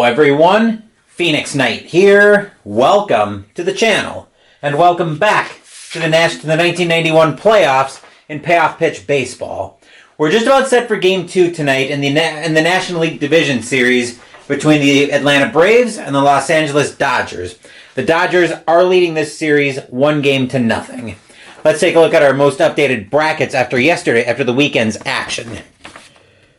Hello everyone, Phoenix Knight here. Welcome to the channel, and welcome back to the 1991 playoffs in Payoff Pitch Baseball. We're just about set for Game 2 tonight in the National League Division Series between the Atlanta Braves and the Los Angeles Dodgers. The Dodgers are leading this series 1-0. Let's take a look at our most updated brackets after the weekend's action.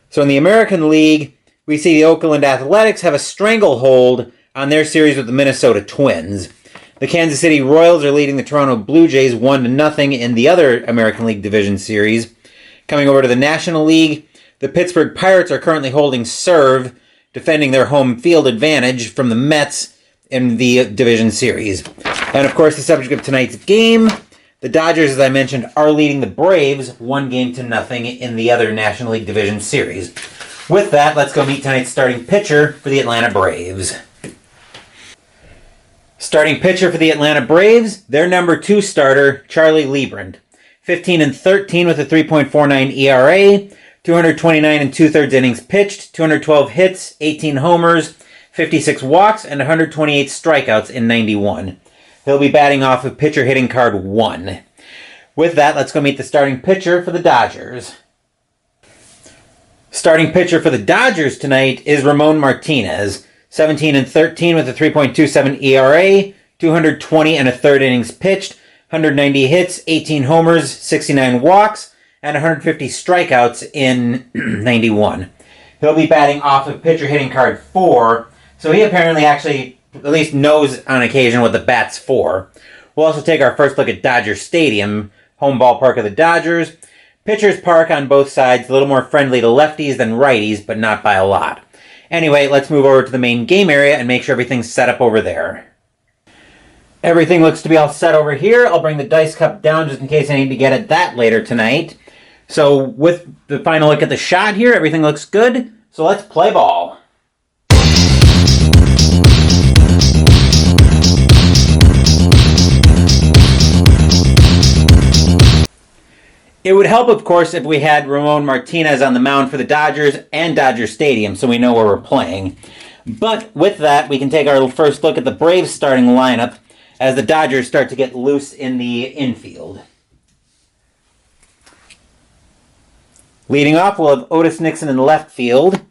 So in the American League, we see the Oakland Athletics have a stranglehold on their series with the Minnesota Twins. The Kansas City Royals are leading the Toronto Blue Jays 1-0 in the other American League Division Series. Coming over to the National League, the Pittsburgh Pirates are currently holding serve, defending their home field advantage from the Mets in the Division Series. And of course, the subject of tonight's game, the Dodgers, as I mentioned, are leading the Braves 1-0 in the other National League Division Series. With that, let's go meet tonight's starting pitcher for the Atlanta Braves. Starting pitcher for the Atlanta Braves, their number 2 starter, Charlie Leibrandt. 15-13 with a 3.49 ERA, 229 2/3 innings pitched, 212 hits, 18 homers, 56 walks, and 128 strikeouts in 91. He'll be batting off of pitcher hitting card 1. With that, let's go meet the starting pitcher for the Dodgers. Starting pitcher for the Dodgers tonight is Ramon Martinez. 17-13 with a 3.27 ERA, 220 1/3 innings pitched, 190 hits, 18 homers, 69 walks, and 150 strikeouts in 91. He'll be batting off of pitcher hitting card 4, so he apparently actually at least knows on occasion what the bat's for. We'll also take our first look at Dodger Stadium, home ballpark of the Dodgers. Pitchers park on both sides, a little more friendly to lefties than righties, but not by a lot. Anyway, let's move over to the main game area and make sure everything's set up over there. Everything looks to be all set over here. I'll bring the dice cup down just in case I need to get at that later tonight. So with the final look at the shot here, everything looks good. So let's play ball. It would help, of course, if we had Ramon Martinez on the mound for the Dodgers and Dodger Stadium so we know where we're playing. But with that, we can take our first look at the Braves starting lineup as the Dodgers start to get loose in the infield. Leading off, we'll have Otis Nixon in left field.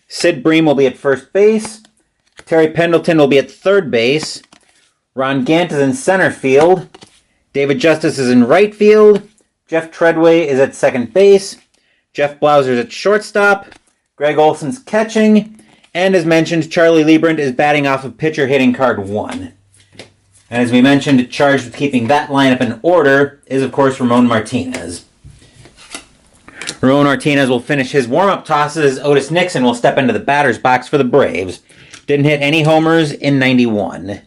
Sid Bream will be at first base. Terry Pendleton will be at third base. Ron Gant is in center field. David Justice is in right field. Jeff Treadway is at second base. Jeff Blauser is at shortstop. Greg Olson's catching. And as mentioned, Charlie Leibrandt is batting off of pitcher hitting card 1. And as we mentioned, charged with keeping that lineup in order is, of course, Ramon Martinez. Ramon Martinez will finish his warm-up tosses. Otis Nixon will step into the batter's box for the Braves. Didn't hit any homers in 91.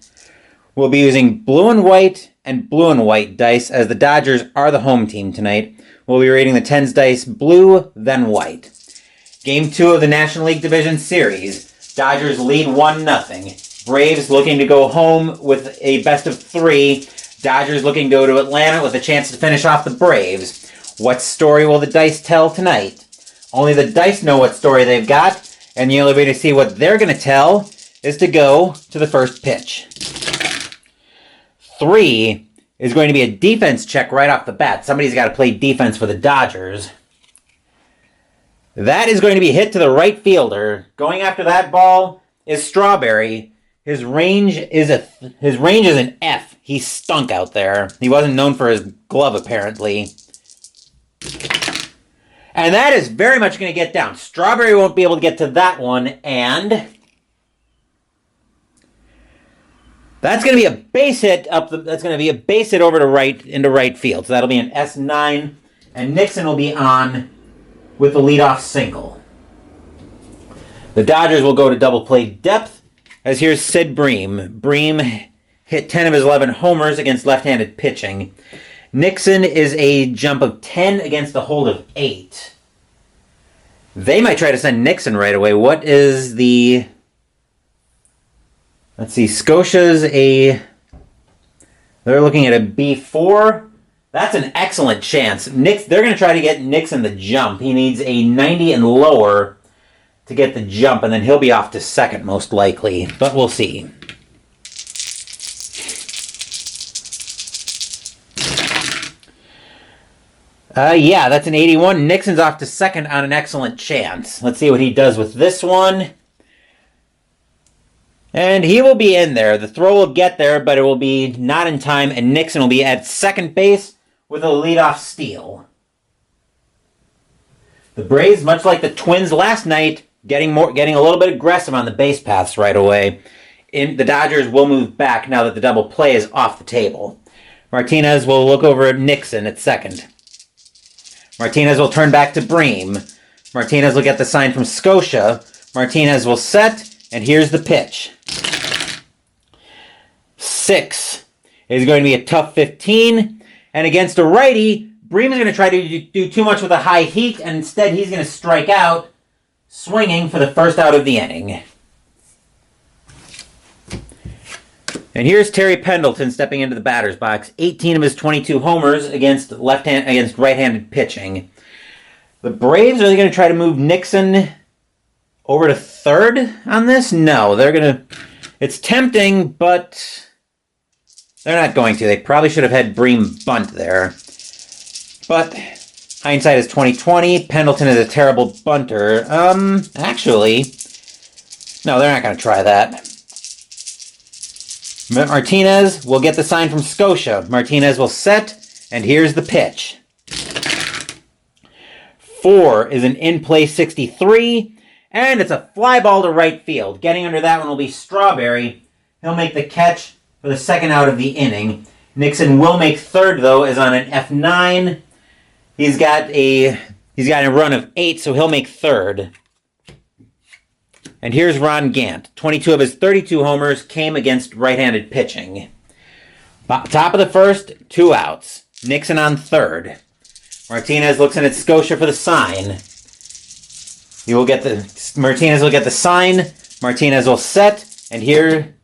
We'll be using blue and white and blue and white dice as the Dodgers are the home team tonight. We'll be rating the tens dice blue, then white. Game 2 of the National League Division Series. Dodgers lead 1-0. Braves looking to go home with a best of 3. Dodgers looking to go to Atlanta with a chance to finish off the Braves. What story will the dice tell tonight? Only the dice know what story they've got, and the only way to see what they're going to tell is to go to the first pitch. 3 is going to be a defense check right off the bat. Somebody's got to play defense for the Dodgers. That is going to be hit to the right fielder. Going after that ball is Strawberry. His range is an F. He stunk out there. He wasn't known for his glove, apparently. And that is very much going to get down. Strawberry won't be able to get to that one, and that's going to be a base hit that's going to be a base hit over to into right field. So that'll be an S9, and Nixon will be on with the leadoff single. The Dodgers will go to double play depth, as here's Sid Bream. Bream hit 10 of his 11 homers against left-handed pitching. Nixon is a jump of 10 against a hold of 8. They might try to send Nixon right away. What is the... Let's see, Scotia's they're looking at a B4. That's an excellent chance. They're going to try to get Nixon the jump. He needs a 90 and lower to get the jump, and then he'll be off to second most likely, but we'll see. Yeah, that's an 81. Nixon's off to second on an excellent chance. Let's see what he does with this one. And he will be in there. The throw will get there, but it will be not in time, and Nixon will be at second base with a leadoff steal. The Braves, much like the Twins last night, getting a little bit aggressive on the base paths right away. The Dodgers will move back now that the double play is off the table. Martinez will look over at Nixon at second. Martinez will turn back to Bream. Martinez will get the sign from Scotia. Martinez will set, and here's the pitch. 6 is going to be a tough 15. And against a righty, Bream is going to try to do too much with a high heat, and instead he's going to strike out, swinging for the first out of the inning. And here's Terry Pendleton stepping into the batter's box. 18 of his 22 homers against right-handed pitching. The Braves, are they going to try to move Nixon over to third on this? No, they're going to... It's tempting, but they're not going to. They probably should have had Bream bunt there. But hindsight is 20/20. Pendleton is a terrible bunter. Actually, no, they're not going to try that. Martinez will get the sign from Scotia. Martinez will set, and here's the pitch. 4 is an in-play 63, and it's a fly ball to right field. Getting under that one will be Strawberry. He'll make the catch for the second out of the inning. Nixon will make third, though, as on an F9. He's got a run of 8, so he'll make third. And here's Ron Gant. 22 of his 32 homers came against right-handed pitching. Top of the first, 2 outs. Nixon on third. Martinez looks in at Scotia for the sign. Martinez will get the sign. Martinez will set, and here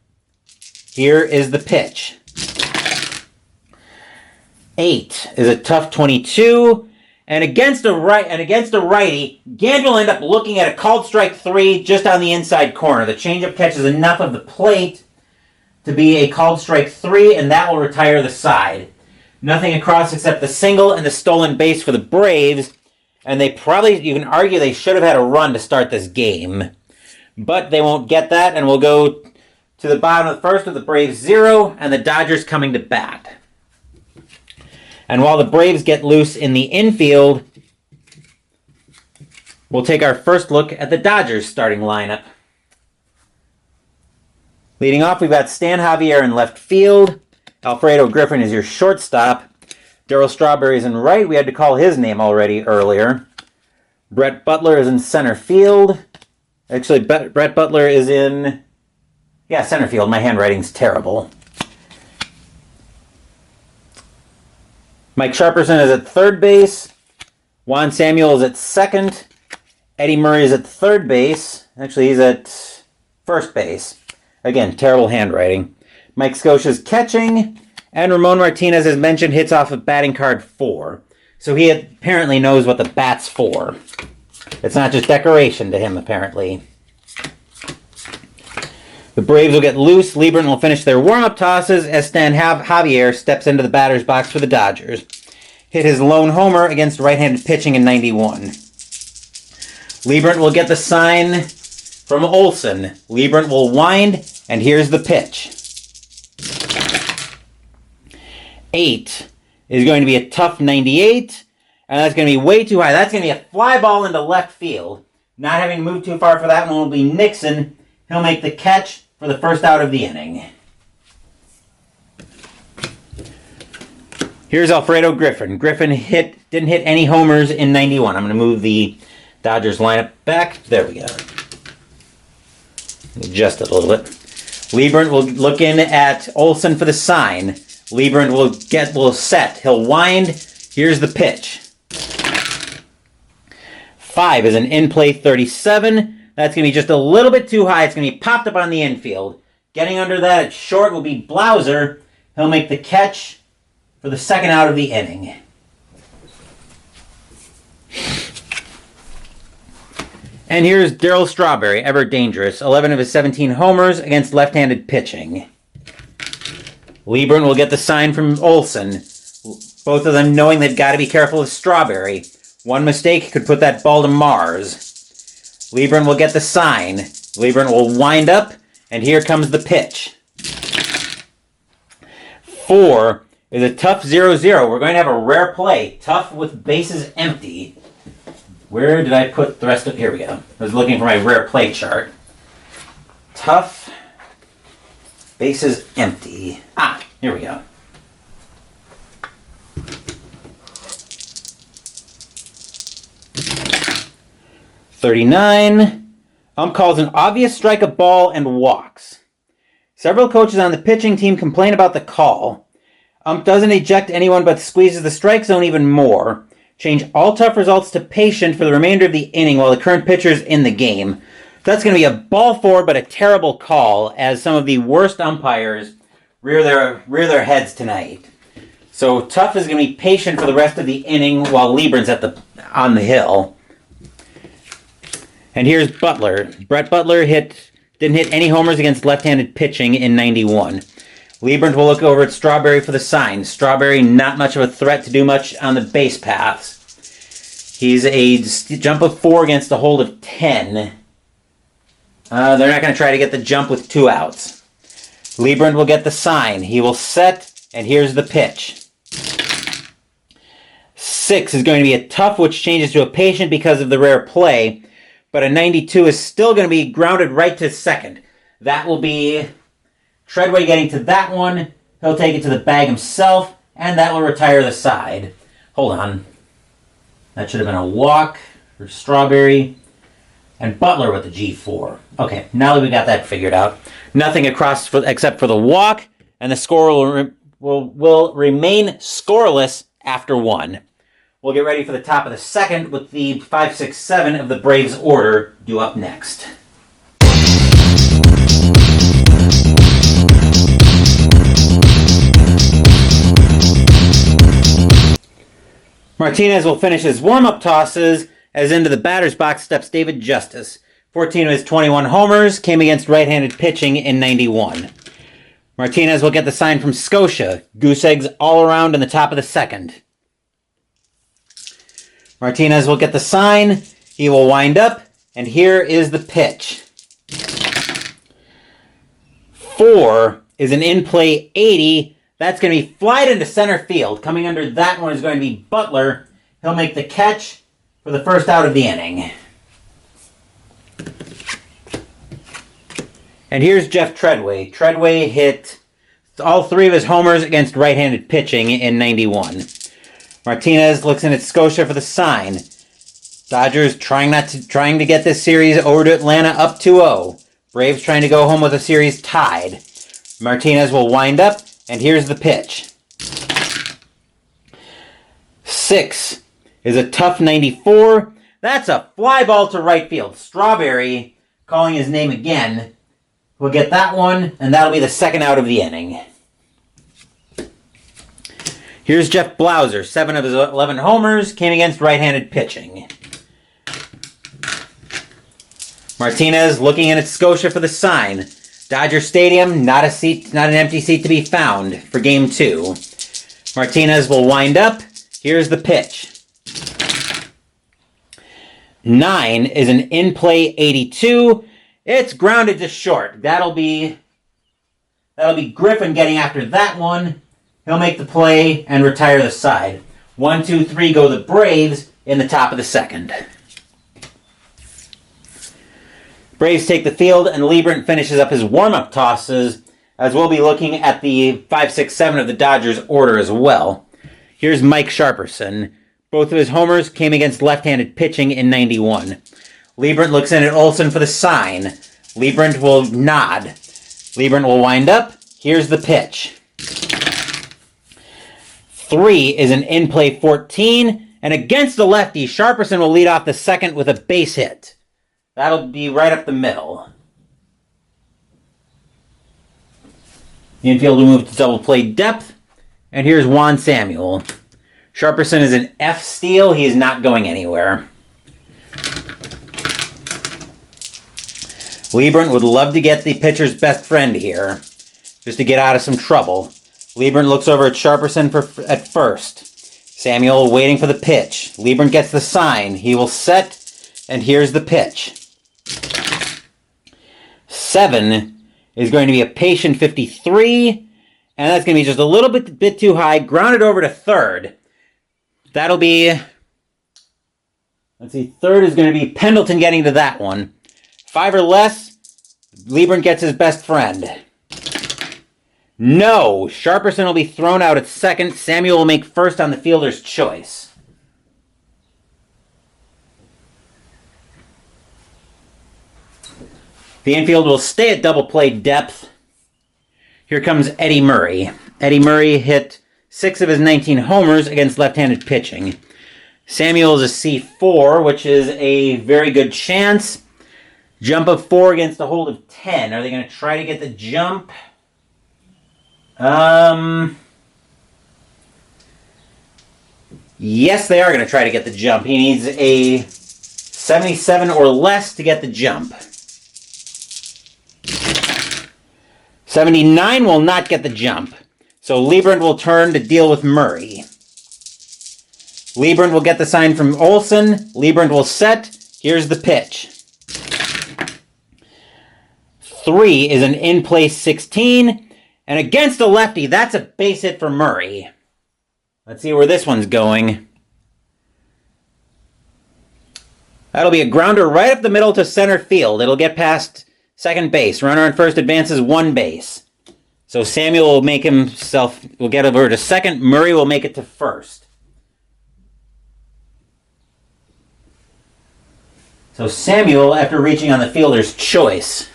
is the pitch. 8 is a tough 22. And against a righty, Gant will end up looking at a called strike 3 just on the inside corner. The changeup catches enough of the plate to be a called strike 3, and that will retire the side. Nothing across except the single and the stolen base for the Braves, and you can argue they should have had a run to start this game. But they won't get that, and we'll go to the bottom of the first with the Braves 0 and the Dodgers coming to bat. And while the Braves get loose in the infield, we'll take our first look at the Dodgers starting lineup. Leading off, we've got Stan Javier in left field. Alfredo Griffin is your shortstop. Darryl Strawberry is in right. We had to call his name already earlier. Brett Butler is in center field. Actually, Brett Butler is in... Yeah, center field. My handwriting's terrible. Mike Sharperson is at third base. Juan Samuel is at second. Eddie Murray is at third base. Actually, he's at first base. Again, terrible handwriting. Mike Scioscia's catching. And Ramon Martinez, as mentioned, hits off of batting card 4. So he apparently knows what the bat's for. It's not just decoration to him, apparently. The Braves will get loose. Lieberman will finish their warm-up tosses as Stan Javier steps into the batter's box for the Dodgers. Hit his lone homer against right-handed pitching in 91. Lieberman will get the sign from Olson. Lieberman will wind, and here's the pitch. 8 is going to be a tough 98, and that's going to be way too high. That's going to be a fly ball into left field. Not having moved too far for that one will be Nixon. He'll make the catch for the first out of the inning. Here's Alfredo Griffin. Griffin didn't hit any homers in 91. I'm going to move the Dodgers lineup back. There we go. Adjust it a little bit. Lieberman will look in at Olson for the sign. Lieberman will set. He'll wind. Here's the pitch. 5 is an in-play 37. That's going to be just a little bit too high. It's going to be popped up on the infield. Getting under that at short will be Blauser. He'll make the catch for the second out of the inning. And here's Darryl Strawberry, ever dangerous. 11 of his 17 homers against left-handed pitching. Lieberman will get the sign from Olson. Both of them knowing they've got to be careful of Strawberry. One mistake could put that ball to Mars. Lieberman will get the sign. Lieberman will wind up, and here comes the pitch. 4 is a tough 0-0. We're going to have a rare play. Tough with bases empty. Where did I put the rest of... Here we go. I was looking for my rare play chart. Tough, bases empty. Ah, here we go. .39. Calls an obvious strike a ball and walks. Several coaches on the pitching team complain about the call. Doesn't eject anyone but squeezes the strike zone even more. Change all tough results to patient for the remainder of the inning while the current pitcher's in the game. That's going to be a ball four, but a terrible call, as some of the worst umpires rear their heads tonight. So tough is going to be patient for the rest of the inning while Lieberman's on the hill. And here's Butler. Brett Butler didn't hit any homers against left-handed pitching in 91. Lieberman will look over at Strawberry for the sign. Strawberry, not much of a threat to do much on the base paths. He's a jump of 4 against a hold of 10. They're not going to try to get the jump with 2 outs. Lieberman will get the sign. He will set, and here's the pitch. 6 is going to be a tough, which changes to a patient because of the rare play. But a 92 is still going to be grounded right to second. That will be Treadway getting to that one. He'll take it to the bag himself, and that will retire the side. Hold on. That should have been a walk for Strawberry. And Butler with the G4. Okay, now that we got that figured out. Nothing across except for the walk, and the score will remain scoreless after 1. We'll get ready for the top of the second with the 5, 6, 7 of the Braves order due up next. Martinez will finish his warm-up tosses as into the batter's box steps David Justice. 14 of his 21 homers came against right-handed pitching in 91. Martinez will get the sign from Scotia. Goose eggs all around in the top of the second. Martinez will get the sign. He will wind up, and here is the pitch. 4 is an in-play 80. That's going to be flied into center field. Coming under that one is going to be Butler. He'll make the catch for the first out of the inning. And here's Jeff Treadway. Treadway hit all 3 of his homers against right-handed pitching in 91. Martinez looks in at Scotia for the sign. Dodgers trying to get this series over to Atlanta up 2-0. Braves trying to go home with a series tied. Martinez will wind up, and here's the pitch. 6 is a tough 94. That's a fly ball to right field. Strawberry, calling his name again, will get that one, and that'll be the second out of the inning. Here's Jeff Blauser. 7 of his 11 homers came against right-handed pitching. Martinez looking in at Scotia for the sign. Dodger Stadium, not an empty seat to be found for Game 2. Martinez will wind up. Here's the pitch. 9 is an in-play 82. It's grounded to short. That'll be Griffin getting after that one. He'll make the play and retire the side. 1, 2, 3 go the Braves in the top of the second. Braves take the field, and Lieberman finishes up his warm-up tosses, as we'll be looking at the 5, 6, 7 of the Dodgers order as well. Here's Mike Sharperson. Both of his homers came against left-handed pitching in 91. Lieberman looks in at Olson for the sign. Lieberman will nod. Lieberman will wind up. Here's the pitch. 3 is an in-play 14, and against the lefty, Sharperson will lead off the second with a base hit. That'll be right up the middle. The infield will move to double play depth, and here's Juan Samuel. Sharperson is an F steal. He is not going anywhere. Liebrant would love to get the pitcher's best friend here, just to get out of some trouble. Liebrant looks over at Sharperson at first. Samuel waiting for the pitch. Liebrant gets the sign. He will set, and here's the pitch. 7 is going to be a patient 53, and that's going to be just a little bit too high. Grounded over to third. That'll be, let's see, third is going to be Pendleton getting to that one. 5 or less, Liebrant gets his best friend. No! Sharperson will be thrown out at second. Samuel will make first on the fielder's choice. The infield will stay at double play depth. Here comes Eddie Murray. Eddie Murray hit 6 of his 19 homers against left-handed pitching. Samuel is a C4, which is a very good chance. Jump of 4 against a hold of 10. Are they going to try to get the jump? Yes, they are going to try to get the jump. He needs a 77 or less to get the jump. 79 will not get the jump. So Liebrant will turn to deal with Murray. Liebrant will get the sign from Olson. Liebrant will set. Here's the pitch. 3 is an in-place 16. And against a lefty, that's a base hit for Murray. Let's see where this one's going. That'll be a grounder right up the middle to center field. It'll get past second base. Runner on first advances 1 base. So Samuel will get over to second. Murray will make it to first. So Samuel, after reaching on the fielder's choice,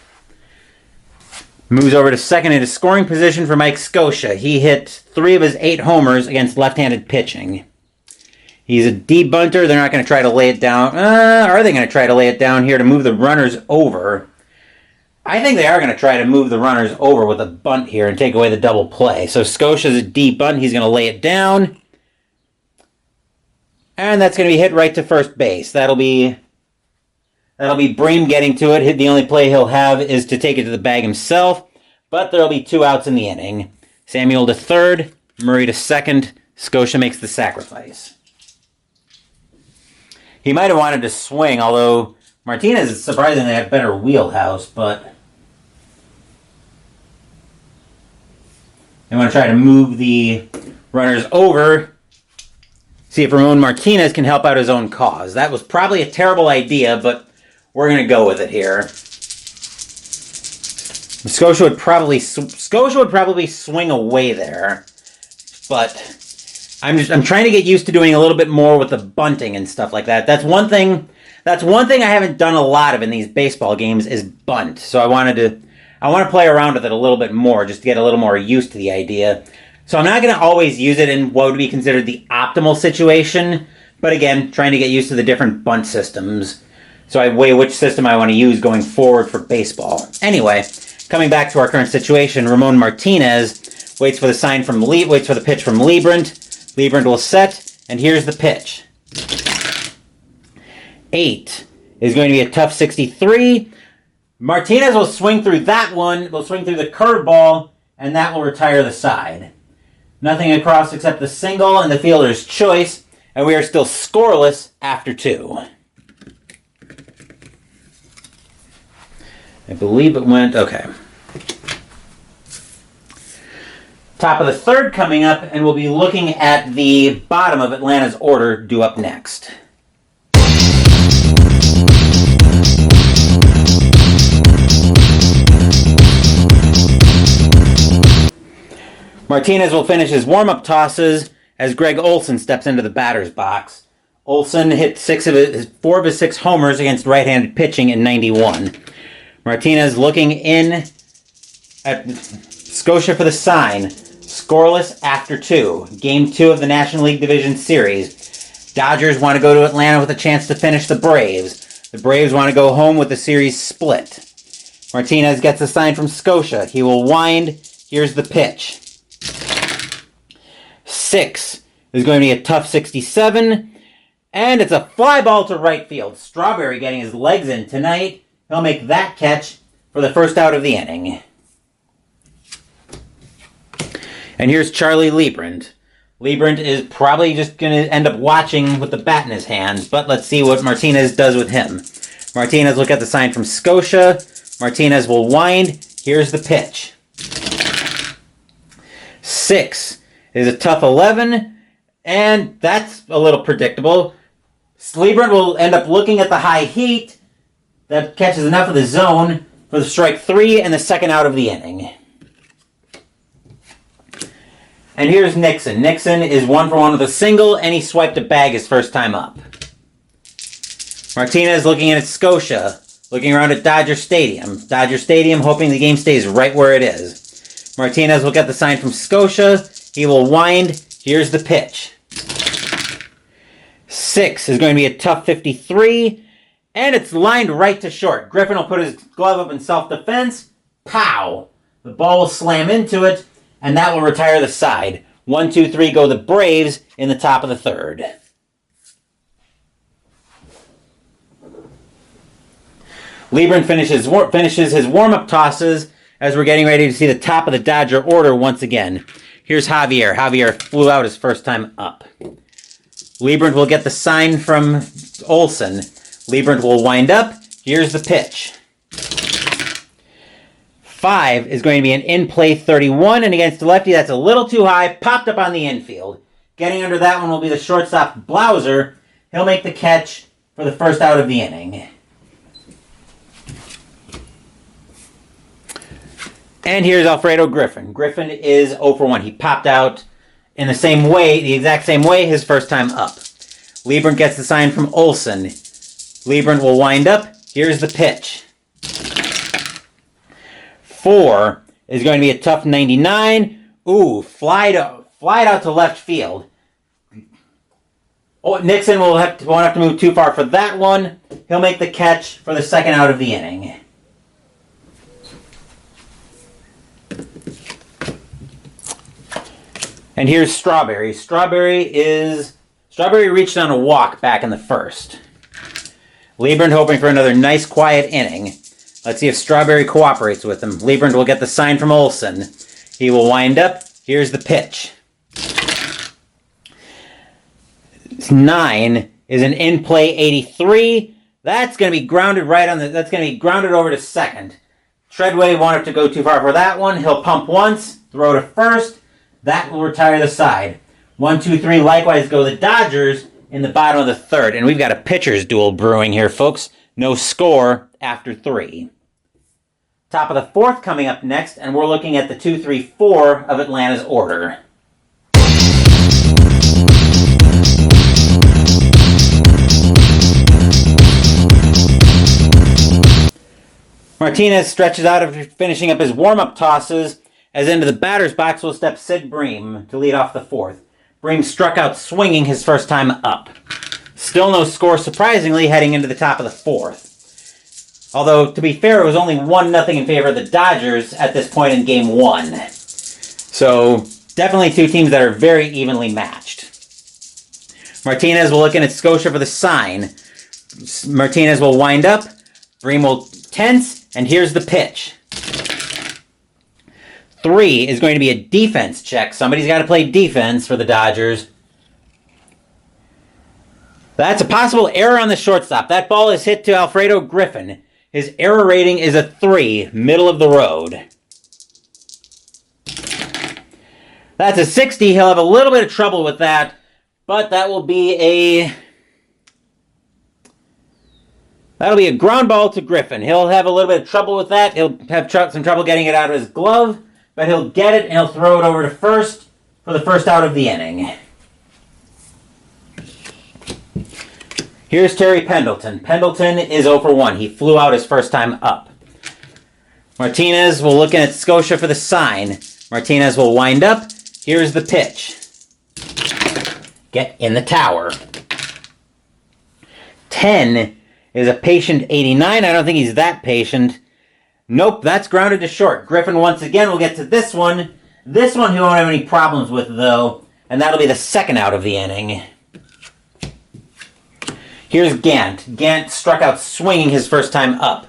moves over to second into scoring position for Mike Scotia. He hit 3 of his 8 homers against left-handed pitching. He's a debunter. They're not going to try to lay it down. Are they going to try to lay it down here to move the runners over? I think they are going to try to move the runners over with a bunt here and take away the double play. So Scotia's a debunt. He's going to lay it down. And that's going to be hit right to first base. That'll be Bream getting to it. The only play he'll have is to take it to the bag himself. But there'll be 2 outs in the inning. Samuel to third, Murray to second. Scotia makes the sacrifice. He might have wanted to swing, although Martinez surprisingly had better wheelhouse, but they want to try to move the runners over. See if Ramon Martinez can help out his own cause. That was probably a terrible idea, but we're going to go with it here. Scotia would probably swing away there, but I'm trying to get used to doing a little bit more with the bunting and stuff like that. That's one thing I haven't done a lot of in these baseball games is bunt. So I want to play around with it a little bit more just to get a little more used to the idea. So I'm not going to always use it in what would be considered the optimal situation, but again, trying to get used to the different bunt systems. So I weigh which system I want to use going forward for baseball. Anyway, coming back to our current situation, Ramon Martinez waits for the pitch from Liebrant. Liebrant will set, and here's the pitch. 8 is going to be a tough 63. Martinez will swing through that one, will swing through the curveball, and that will retire the side. Nothing across except the single and the fielder's choice, and we are still scoreless after 2. I believe it went, okay. Top of the third coming up, and we'll be looking at the bottom of Atlanta's order due up next. Martinez will finish his warm-up tosses as Greg Olson steps into the batter's box. Olson hit 4 of his 6 homers against right-handed pitching in '91. Martinez looking in at Scotia for the sign. Scoreless after 2. Game 2 of the National League Division Series. Dodgers want to go to Atlanta with a chance to finish the Braves. The Braves want to go home with the series split. Martinez gets a sign from Scotia. He will wind. Here's the pitch. 6 is going to be a tough 67. And it's a fly ball to right field. Strawberry getting his legs in tonight. He'll make that catch, for the first out of the inning. And here's Charlie Liebrand. Liebrand is probably just going to end up watching with the bat in his hand, but let's see what Martinez does with him. Martinez will get the sign from Scotia. Martinez will wind. Here's the pitch. 6 is a tough 11, and that's a little predictable. Liebrand will end up looking at the high heat. That catches enough of the zone for the strike 3 and the second out of the inning. And here's Nixon. Nixon is 1-for-1 with a single, and he swiped a bag his first time up. Martinez looking in at Scotia, looking around at Dodger Stadium. Dodger Stadium hoping the game stays right where it is. Martinez will get the sign from Scotia. He will wind. Here's the pitch. 6 is going to be a tough 53, and it's lined right to short. Griffin will put his glove up in self-defense. Pow! The ball will slam into it, and that will retire the side. 1, 2, 3 go the Braves in the top of the third. Liebrand finishes his warm-up tosses as we're getting ready to see the top of the Dodger order once again. Here's Javier. Javier flew out his first time up. Liebrand will get the sign from Olsen. Liebrand will wind up. Here's the pitch. 5 is going to be an in-play 31, and against the lefty, that's a little too high. Popped up on the infield. Getting under that one will be the shortstop, Blauser. He'll make the catch for the first out of the inning. And here's Alfredo Griffin. Griffin is 0-for-1. He popped out in the same way, the exact same way, his first time up. Liebrand gets the sign from Olsen. Liebrand will wind up. Here's the pitch. 4 is going to be a tough 99. Ooh, flied out to left field. Oh, Nixon won't have to move too far for that one. He'll make the catch for the second out of the inning. And here's Strawberry. Strawberry reached on a walk back in the first. Liebrand hoping for another nice quiet inning. Let's see if Strawberry cooperates with him. Liebrand will get the sign from Olsen. He will wind up. Here's the pitch. 9 is an in-play 83. That's going to be grounded that's going to be grounded over to second. Treadway won't have to go too far for that one. He'll pump once, throw to first. That will retire the side. 1, 2, 3 likewise go the Dodgers in the bottom of the third. And we've got a pitcher's duel brewing here, folks. No score after 3. Top of the fourth coming up next, and we're looking at the 2, 3, 4 of Atlanta's order. Martinez stretches out after finishing up his warm-up tosses, as into the batter's box will step Sid Bream to lead off the fourth. Bream struck out swinging his first time up. Still no score, surprisingly, heading into the top of the fourth. Although, to be fair, it was only 1-0 in favor of the Dodgers at this point in Game 1. So, definitely two teams that are very evenly matched. Martinez will look in at Scotia for the sign. Martinez will wind up. Bream will tense, and here's the pitch. 3 is going to be a defense check. Somebody's got to play defense for the Dodgers. That's a possible error on the shortstop. That ball is hit to Alfredo Griffin. His error rating is a 3, middle of the road. That's a 60. He'll have a little bit of trouble with that, but that'll be a ground ball to Griffin. He'll have a little bit of trouble with that. He'll have some trouble getting it out of his glove, but he'll get it and he'll throw it over to first for the first out of the inning. Here's Terry Pendleton. Pendleton is 0-for-1. He flew out his first time up. Martinez will look in at Scotia for the sign. Martinez will wind up. Here's the pitch. Get in the tower. 10 is a patient 89. I don't think he's that patient. Nope, that's grounded to short. Griffin once again will get to this one. This one he won't have any problems with, though, and that'll be the second out of the inning. Here's Gant. Gant struck out swinging his first time up.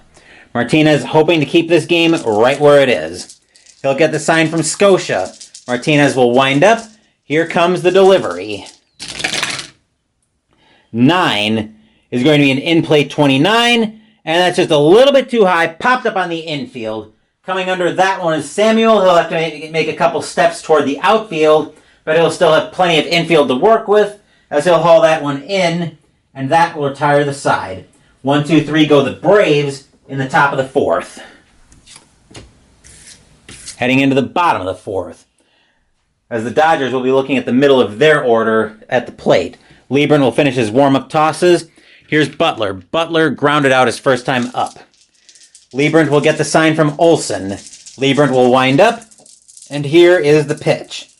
Martinez hoping to keep this game right where it is. He'll get the sign from Scotia. Martinez will wind up. Here comes the delivery. 9 is going to be an in-play 29, and that's just a little bit too high. Popped up on the infield. Coming under that one is Samuel. He'll have to make a couple steps toward the outfield, but he'll still have plenty of infield to work with, as he'll haul that one in, and that will retire the side. 1, 2, 3 go the Braves in the top of the 4th. Heading into the bottom of the 4th, as the Dodgers will be looking at the middle of their order at the plate. Lieberman will finish his warm-up tosses. Here's Butler. Butler grounded out his first time up. Lieberman will get the sign from Olsen. Lieberman will wind up, and here is the pitch.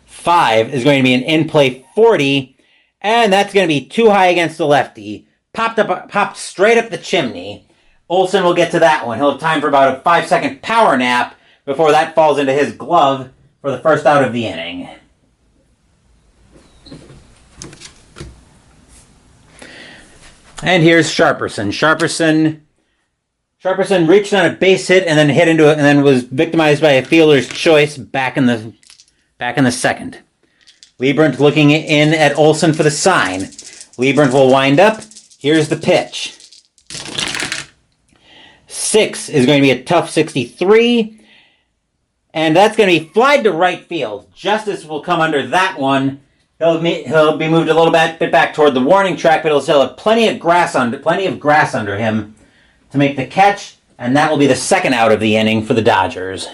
5 is going to be an in-play 40, and that's going to be too high against the lefty. Popped straight up the chimney. Olsen will get to that one. He'll have time for about a 5-second power nap before that falls into his glove for the first out of the inning. And here's Sharperson. Sharperson reached on a base hit and then hit into it, and then was victimized by a fielder's choice back in the second. Lieberman looking in at Olsen for the sign. Lieberman will wind up. Here's the pitch. 6 is going to be a tough 63, and that's going to be flied to right field. Justice will come under that one. He'll be moved a little bit back toward the warning track, but he'll still have plenty of grass under him to make the catch, and that will be the second out of the inning for the Dodgers.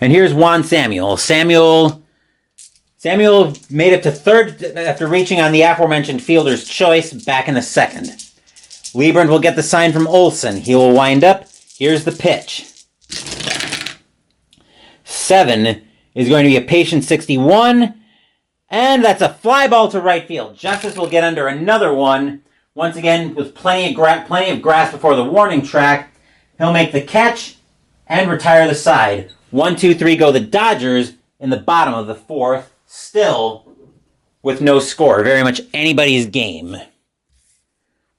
And here's Juan Samuel. Samuel made it to third after reaching on the aforementioned fielder's choice back in the second. Lieberman will get the sign from Olsen. He will wind up. Here's the pitch. 7 is going to be a patient 61, and that's a fly ball to right field. Justice will get under another one. Once again, with plenty of grass before the warning track, he'll make the catch and retire the side. 1, 2, 3 go the Dodgers in the bottom of the 4th, still with no score. Very much anybody's game.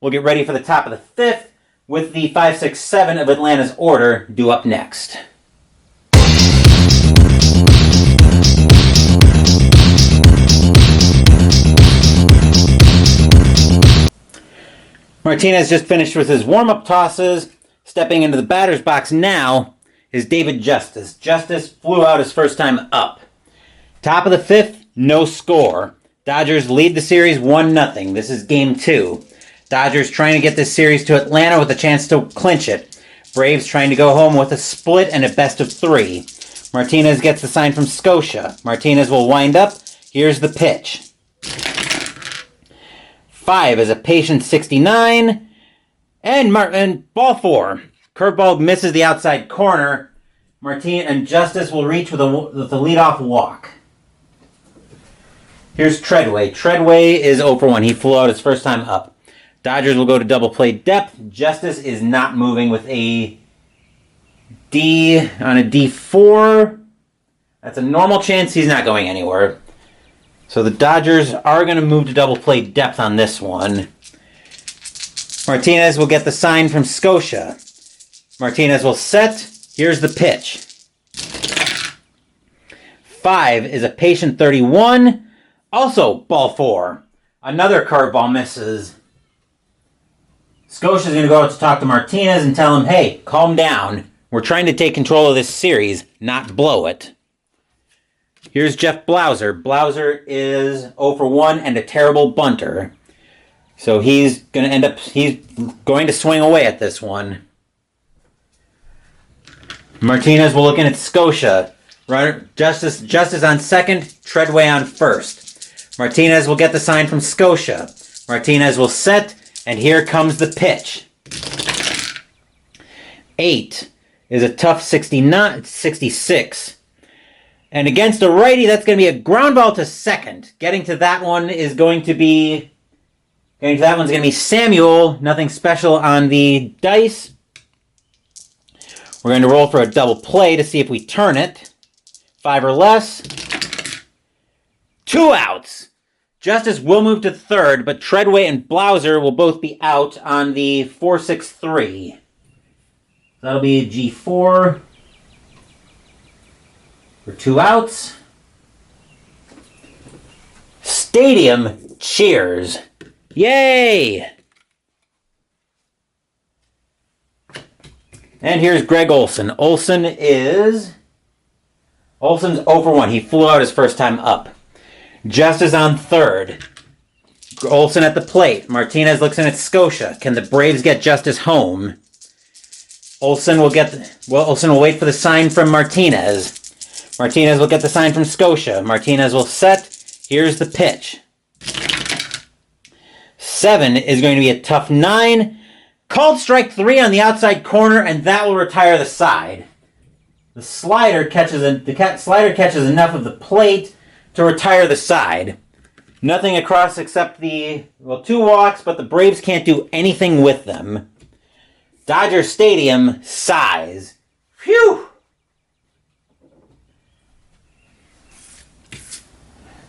We'll get ready for the top of the 5th with the 5, 6, 7 of Atlanta's order due up next. Martinez just finished with his warm-up tosses. Stepping into the batter's box now is David Justice. Justice flew out his first time up. Top of the 5th, no score. Dodgers lead the series 1-0. This is game 2. Dodgers trying to get this series to Atlanta with a chance to clinch it. Braves trying to go home with a split and a best of 3. Martinez gets the sign from Scotia. Martinez will wind up. Here's the pitch. 5 is a patient 69, and ball 4. Curveball misses the outside corner. And Justice will reach with the leadoff walk. Here's Treadway. Treadway is 0 for 1. He flew out his first time up. Dodgers will go to double play depth. Justice is not moving with a D on a D4. That's a normal chance he's not going anywhere. So the Dodgers are going to move to double play depth on this one. Martinez will get the sign from Scotia. Martinez will set. Here's the pitch. 5 is a patient 31. Also ball 4. Another curveball misses. Scotia's going to go out to talk to Martinez and tell him, hey, calm down. We're trying to take control of this series, not blow it. Here's Jeff Blauser. Blauser is 0 for 1 and a terrible bunter. So he's going to swing away at this one. Martinez will look in at Scotia. Justice on second, Treadway on first. Martinez will get the sign from Scotia. Martinez will set, and here comes the pitch. 8 is a tough 66. And against a righty, that's going to be a ground ball to second. Getting to that one is going to be Samuel. Nothing special on the dice. We're going to roll for a double play to see if we turn it. 5 or less. 2 outs. Justice will move to third, but Treadway and Blauser will both be out on the 4-6-3. That'll be a G4 for 2 outs. Stadium cheers. Yay! And here's Greg Olson. Olson's 0 for 1. He flew out his first time up. Justice on third. Olson at the plate. Martinez looks in at Scotia. Can the Braves get Justice home? Olson will wait for the sign from Martinez. Martinez will get the sign from Scotia. Martinez will set. Here's the pitch. 7 is going to be a tough 9. Called strike 3 on the outside corner, and that will retire the side. The slider catches enough of the plate to retire the side. Nothing across except 2 walks, but the Braves can't do anything with them. Dodger Stadium sighs. Phew!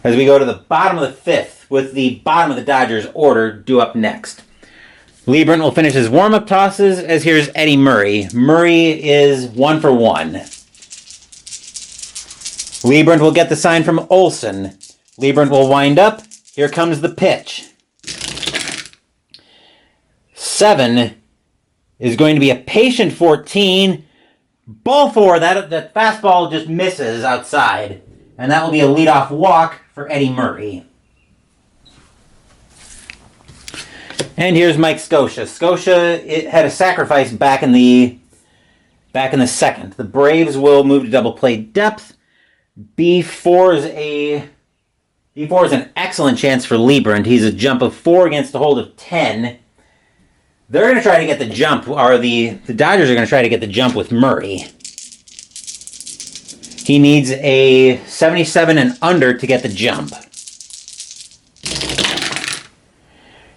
As we go to the bottom of the 5th, with the bottom of the Dodgers order due up next. Liebrand will finish his warm-up tosses, as here's Eddie Murray. Murray is 1 for 1. Liebrand will get the sign from Olson. Liebrand will wind up. Here comes the pitch. 7 is going to be a patient 14. Ball 4, that fastball just misses outside. And that will be a leadoff walk for Eddie Murray. And here's Mike Scotia. Scotia had a sacrifice back in the 2nd. The Braves will move to double play depth. B4 is an excellent chance for Liebrand. He's a jump of 4 against a hold of 10. They're going to try to get the jump, or the Dodgers are going to try to get the jump with Murray. He needs a 77 and under to get the jump.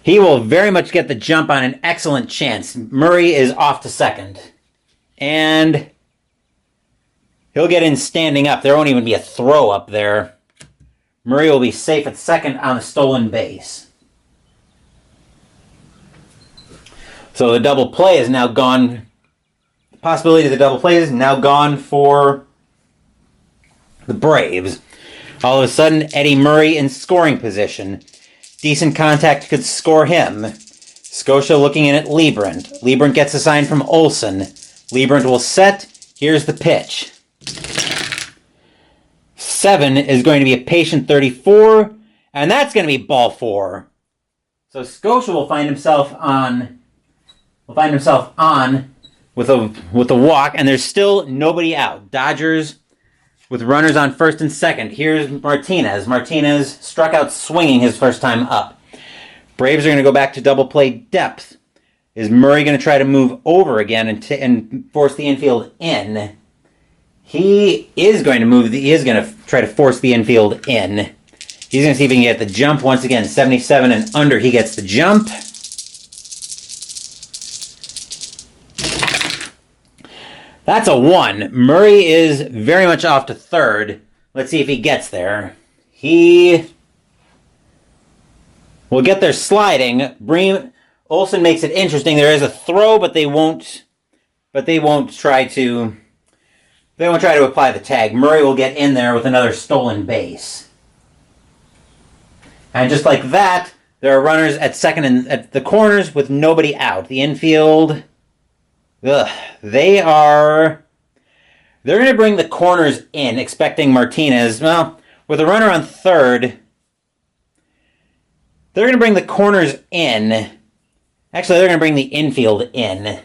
He will very much get the jump on an excellent chance. Murray is off to second. And he'll get in standing up. There won't even be a throw up there. Murray will be safe at second on the stolen base. So the double play is now gone. The possibility of the double play is now gone for the Braves. All of a sudden, Eddie Murray in scoring position. Decent contact could score him. Scotia looking in at Liebrand. Liebrand gets a sign from Olson. Liebrand will set. Here's the pitch. 7 is going to be a patient 34, and that's going to be ball 4. So Scotia will find himself on with a walk, and there's still nobody out. Dodgers with runners on first and second. Here's Martinez. Martinez struck out swinging his first time up. Braves are going to go back to double play depth. Is Murray going to try to move over again and force the infield in? He is going to try to force the infield in. He's going to see if he can get the jump once again. 77 and under, he gets the jump. That's a 1. Murray is very much off to third. Let's see if he gets there. He will get there sliding. Olson makes it interesting. There is a throw, but they won't try to apply the tag. Murray will get in there with another stolen base. And just like that, there are runners at second and at the corners with nobody out. The infield, they're going to bring the corners in, expecting Martinez. Well, with a runner on third, they're going to bring the corners in. Actually, they're going to bring the infield in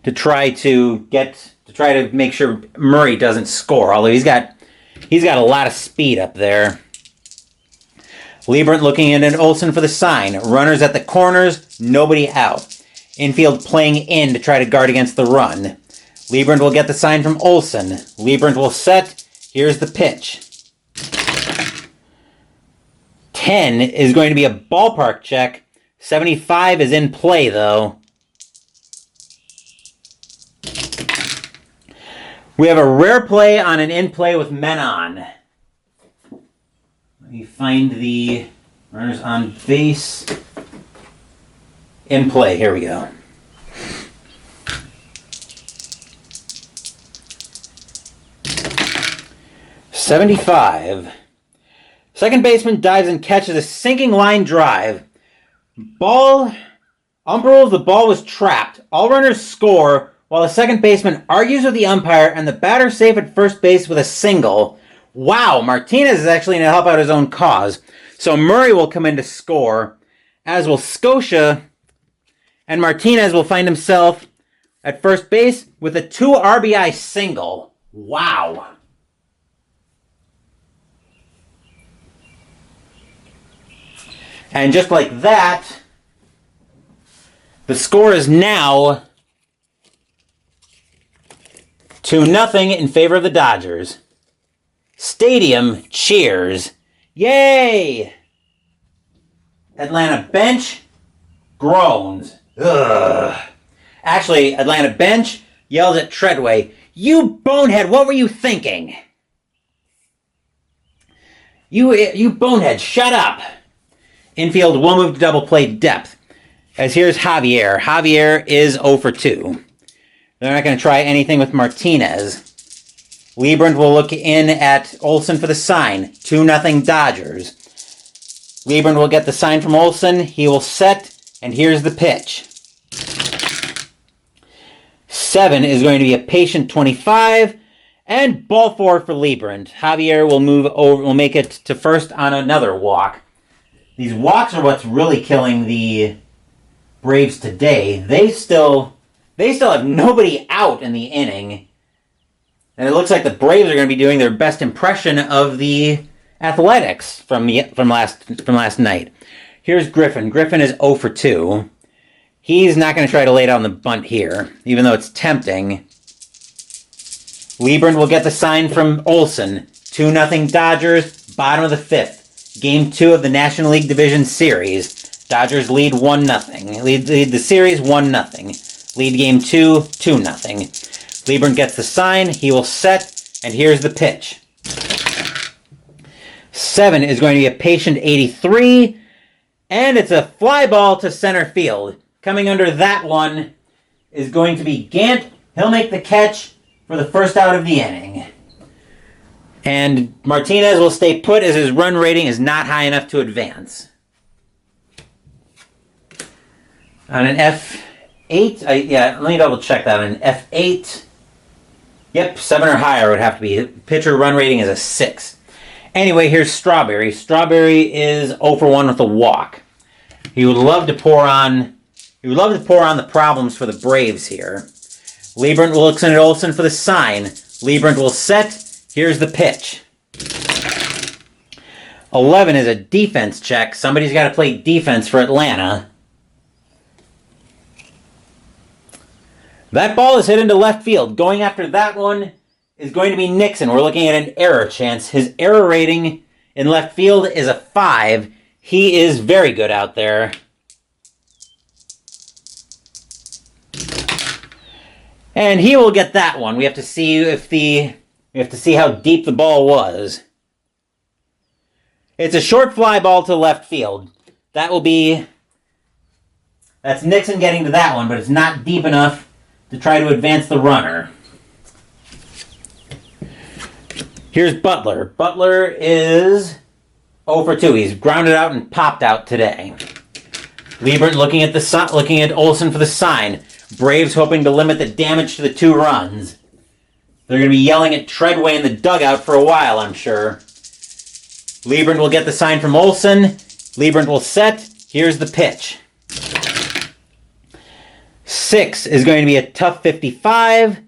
to try to make sure Murray doesn't score. Although he's got a lot of speed up there. Liebrand looking in at Olson for the sign. Runners at the corners, nobody out. Infield playing in to try to guard against the run. Liebrand will get the sign from Olson. Liebrand will set. Here's the pitch. 10 is going to be a ballpark check. 75 is in play, though. We have a rare play on an in play with men on. Let me find the Runners on base. In play. Here we go. '75. Second baseman dives and catches a sinking line drive. Ump rules the ball was trapped. All runners score while the second baseman argues with the umpire and the batter safe at first base with a single. Wow, Martinez is actually going to help out his own cause. So Murray will come in to score, as will Scotia, and Martinez will find himself at first base with a 2 RBI single. Wow. And just like that, the score is now 2-0 in favor of the Dodgers. Stadium cheers. Yay! Atlanta bench groans. Ugh. Actually, Atlanta bench yells at Treadway, "You bonehead, what were you thinking? You bonehead, shut up." Infield will move to double play depth. As here's Javier. Javier is 0 for 2. They're not going to try anything with Martinez. Liebrand will look in at Olsen for the sign. 2-0 Dodgers. Liebrand will get the sign from Olsen. He will set, and here's the pitch. 7 is going to be a patient 25, and ball 4 for Liebrand. Javier will move over, will make it to first on another walk. These walks are what's really killing the Braves today. They still have nobody out in the inning. And it looks like the Braves are going to be doing their best impression of the Athletics from last night. Here's Griffin. Griffin is 0 for 2. He's not going to try to lay down the bunt here, even though it's tempting. Liebrand will get the sign from Olsen. 2-0 Dodgers, bottom of the 5th. Game 2 of the National League Division Series. Dodgers lead 1-0. Lead the series 1-0. Lead game 2, 2-0. Liebrand gets the sign. He will set, and here's the pitch. 7 is going to be a patient 83, and it's a fly ball to center field. Coming under that one is going to be Gant. He'll make the catch for the first out of the inning. And Martinez will stay put as his run rating is not high enough to advance. On an F8, let me double check that. On an F8, yep, 7 or higher would have to be. Pitcher run rating is a 6. Anyway, here's Strawberry. Strawberry is 0 for 1 with a walk. He would love to pour on the problems for the Braves here. Liebrand will look at Olsen for the sign. Liebrand will set. Here's the pitch. 11 is a defense check. Somebody's got to play defense for Atlanta. That ball is hit into left field. Going after that one is going to be Nixon. We're looking at an error chance. His error rating in left field is a 5. He is very good out there. And he will get that one. We have to see how deep the ball was. It's a short fly ball to left field. That's Nixon getting to that one, but it's not deep enough to try to advance the runner. Here's Butler. Butler is 0 for 2. He's grounded out and popped out today. Liebrand looking at Olsen for the sign. Braves hoping to limit the damage to the 2 runs. They're going to be yelling at Treadway in the dugout for a while, I'm sure. Liebrand will get the sign from Olsen. Liebrand will set. Here's the pitch. 6 is going to be a tough 55.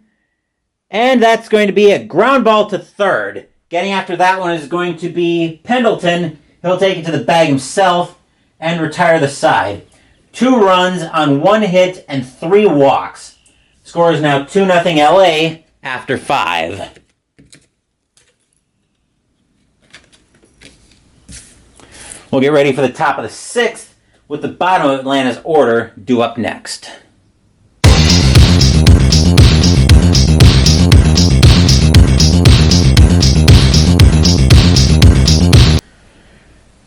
And that's going to be a ground ball to third. Getting after that one is going to be Pendleton. He'll take it to the bag himself and retire the side. 2 runs on 1 hit and 3 walks. Score is now 2-0 LA after 5. We'll get ready for the top of the 6th with the bottom of Atlanta's order due up next.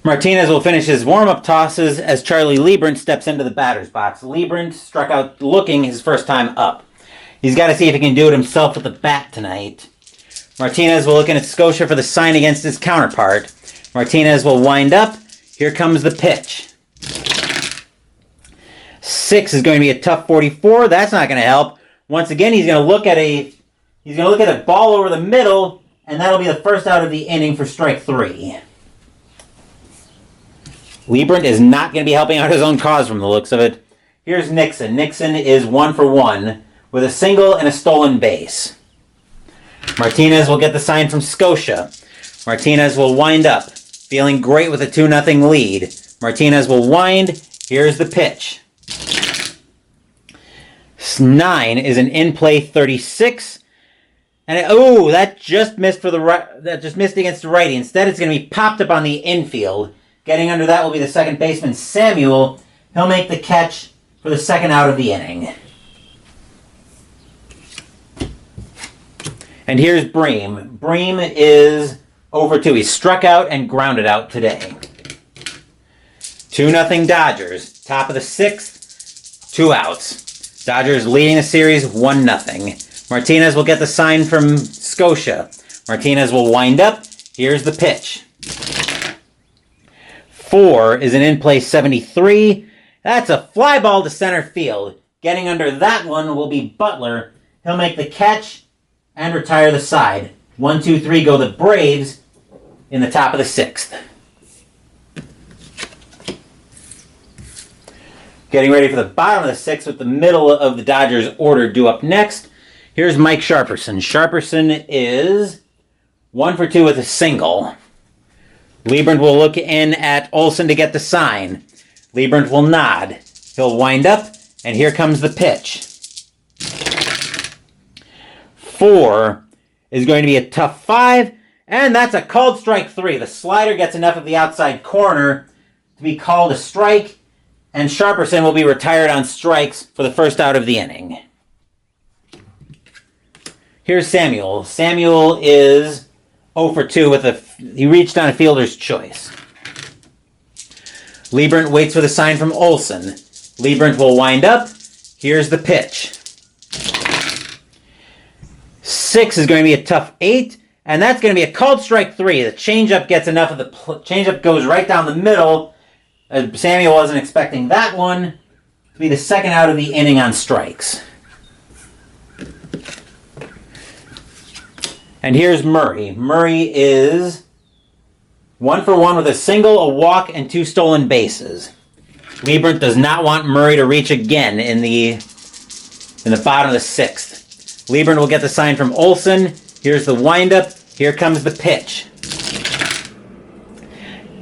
Martinez will finish his warm-up tosses as Charlie Liebrand steps into the batter's box. Liebrand struck out looking his first time up. He's got to see if he can do it himself with the bat tonight. Martinez will look in at Scotia for the sign against his counterpart. Martinez will wind up. Here comes the pitch. 6 is going to be a tough 44. That's not going to help. Once again, he's going to look at a ball over the middle, and that'll be the first out of the inning for strike 3. Liebrand is not going to be helping out his own cause from the looks of it. Here's Nixon. Nixon is 1 for 1 with a single and a stolen base. Martinez will get the sign from Scotia. Martinez will wind up, feeling great with a 2-0 lead. Martinez will wind. Here's the pitch. 9 is an in-play 36. And that just missed against the righty. Instead, it's going to be popped up on the infield. Getting under that will be the second baseman, Samuel. He'll make the catch for the second out of the inning. And here's Bream. Bream is 0 for 2. He struck out and grounded out today. 2-0 Dodgers. Top of the 6th, 2 outs. Dodgers leading the series 1-0. Martinez will get the sign from Scotia. Martinez will wind up. Here's the pitch. 4 is an in-play 73. That's a fly ball to center field. Getting under that one will be Butler. He'll make the catch and retire the side. 1, 2, 3 go the Braves in the top of the 6th. Getting ready for the bottom of the 6th with the middle of the Dodgers order due up next. Here's Mike Sharperson. Sharperson is 1 for 2 with a single. Liebrand will look in at Olsen to get the sign. Liebrand will nod. He'll wind up, and here comes the pitch. 4 is going to be a tough 5, and that's a called strike 3. The slider gets enough of the outside corner to be called a strike, and Sharperson will be retired on strikes for the first out of the inning. Here's Samuel. Samuel is 0 for 2 he reached on a fielder's choice. Liebrand waits for the sign from Olsen. Liebrand will wind up. Here's the pitch. 6 is going to be a tough 8, and that's going to be a called strike 3. The changeup gets enough of the changeup goes right down the middle. Samuel wasn't expecting that one to be the second out of the inning on strikes. And here's Murray. Murray is 1 for 1 with a single, a walk, and 2 stolen bases. Liebrand does not want Murray to reach again in the bottom of the 6th. Liebrand will get the sign from Olsen. Here's the windup. Here comes the pitch.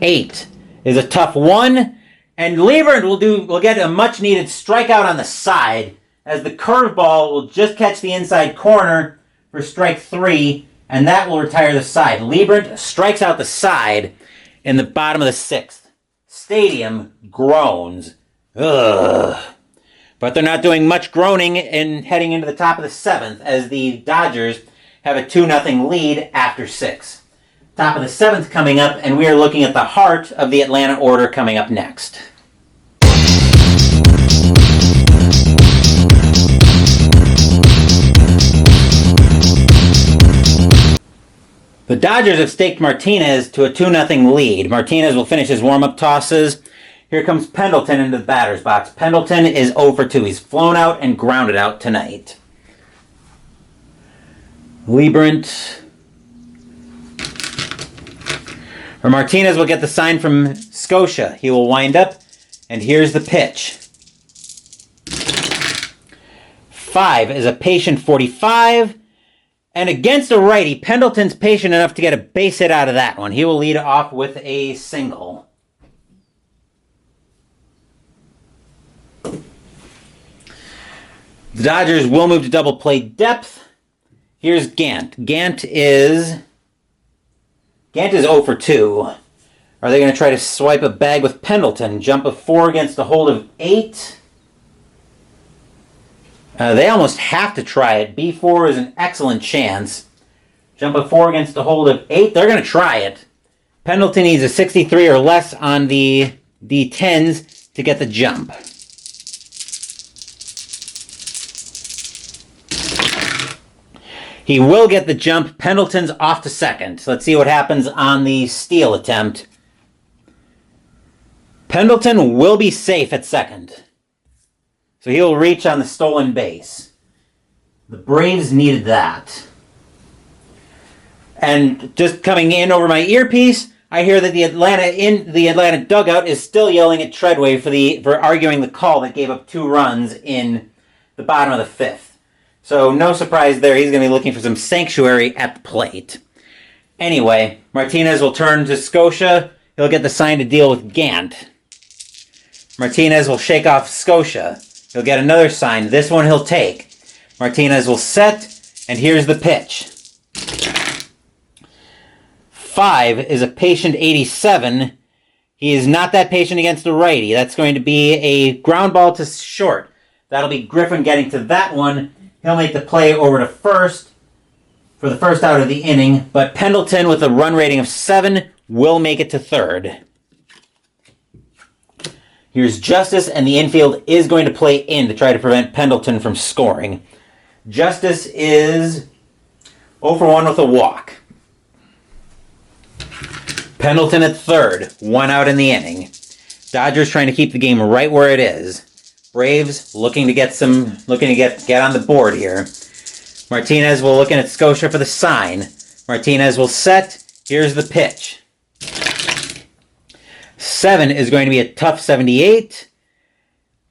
8 is a tough 1, and Liebrand will get a much-needed strikeout on the side as the curveball will just catch the inside corner for strike 3, and that will retire the side. Liebrand strikes out the side in the bottom of the 6th. Stadium groans. Ugh. But they're not doing much groaning in heading into the top of the 7th as the Dodgers have a 2-0 lead after 6. Top of the 7th coming up, and we are looking at the heart of the Atlanta order coming up next. The Dodgers have staked Martinez to a 2-0 lead. Martinez will finish his warm-up tosses. Here comes Pendleton into the batter's box. Pendleton is 0 for 2. He's flown out and grounded out tonight. Liebrand. Or Martinez will get the sign from Scotia. He will wind up, and here's the pitch. 5 is a patient 45. And against a righty, Pendleton's patient enough to get a base hit out of that one. He will lead off with a single. The Dodgers will move to double play depth. Here's Gant. Gant is 0 for 2. Are they going to try to swipe a bag with Pendleton? Jump of 4 against a hold of 8. They almost have to try it. B4 is an excellent chance. Jump of 4 against a hold of 8. They're going to try it. Pendleton needs a 63 or less on the D10s to get the jump. He will get the jump. Pendleton's off to second. So let's see what happens on the steal attempt. Pendleton will be safe at second. So he'll reach on the stolen base. The Braves needed that. And just coming in over my earpiece, I hear that the Atlanta dugout is still yelling at Treadway for arguing the call that gave up 2 runs in the bottom of the 5th. So no surprise there. He's going to be looking for some sanctuary at the plate. Anyway, Martinez will turn to Scotia. He'll get the sign to deal with Gant. Martinez will shake off Scotia. He'll get another sign. This one he'll take. Martinez will set, and here's the pitch. 5 is a patient 87. He is not that patient against the righty. That's going to be a ground ball to short. That'll be Griffin getting to that one. He'll make the play over to first for the first out of the inning, but Pendleton with a run rating of 7 will make it to third. Here's Justice, and the infield is going to play in to try to prevent Pendleton from scoring. Justice is 0 for 1 with a walk. Pendleton at third, 1 out in the inning. Dodgers trying to keep the game right where it is. Braves looking to get on the board here. Martinez will look in at Scotia for the sign. Martinez will set. Here's the pitch. 7 is going to be a tough 78.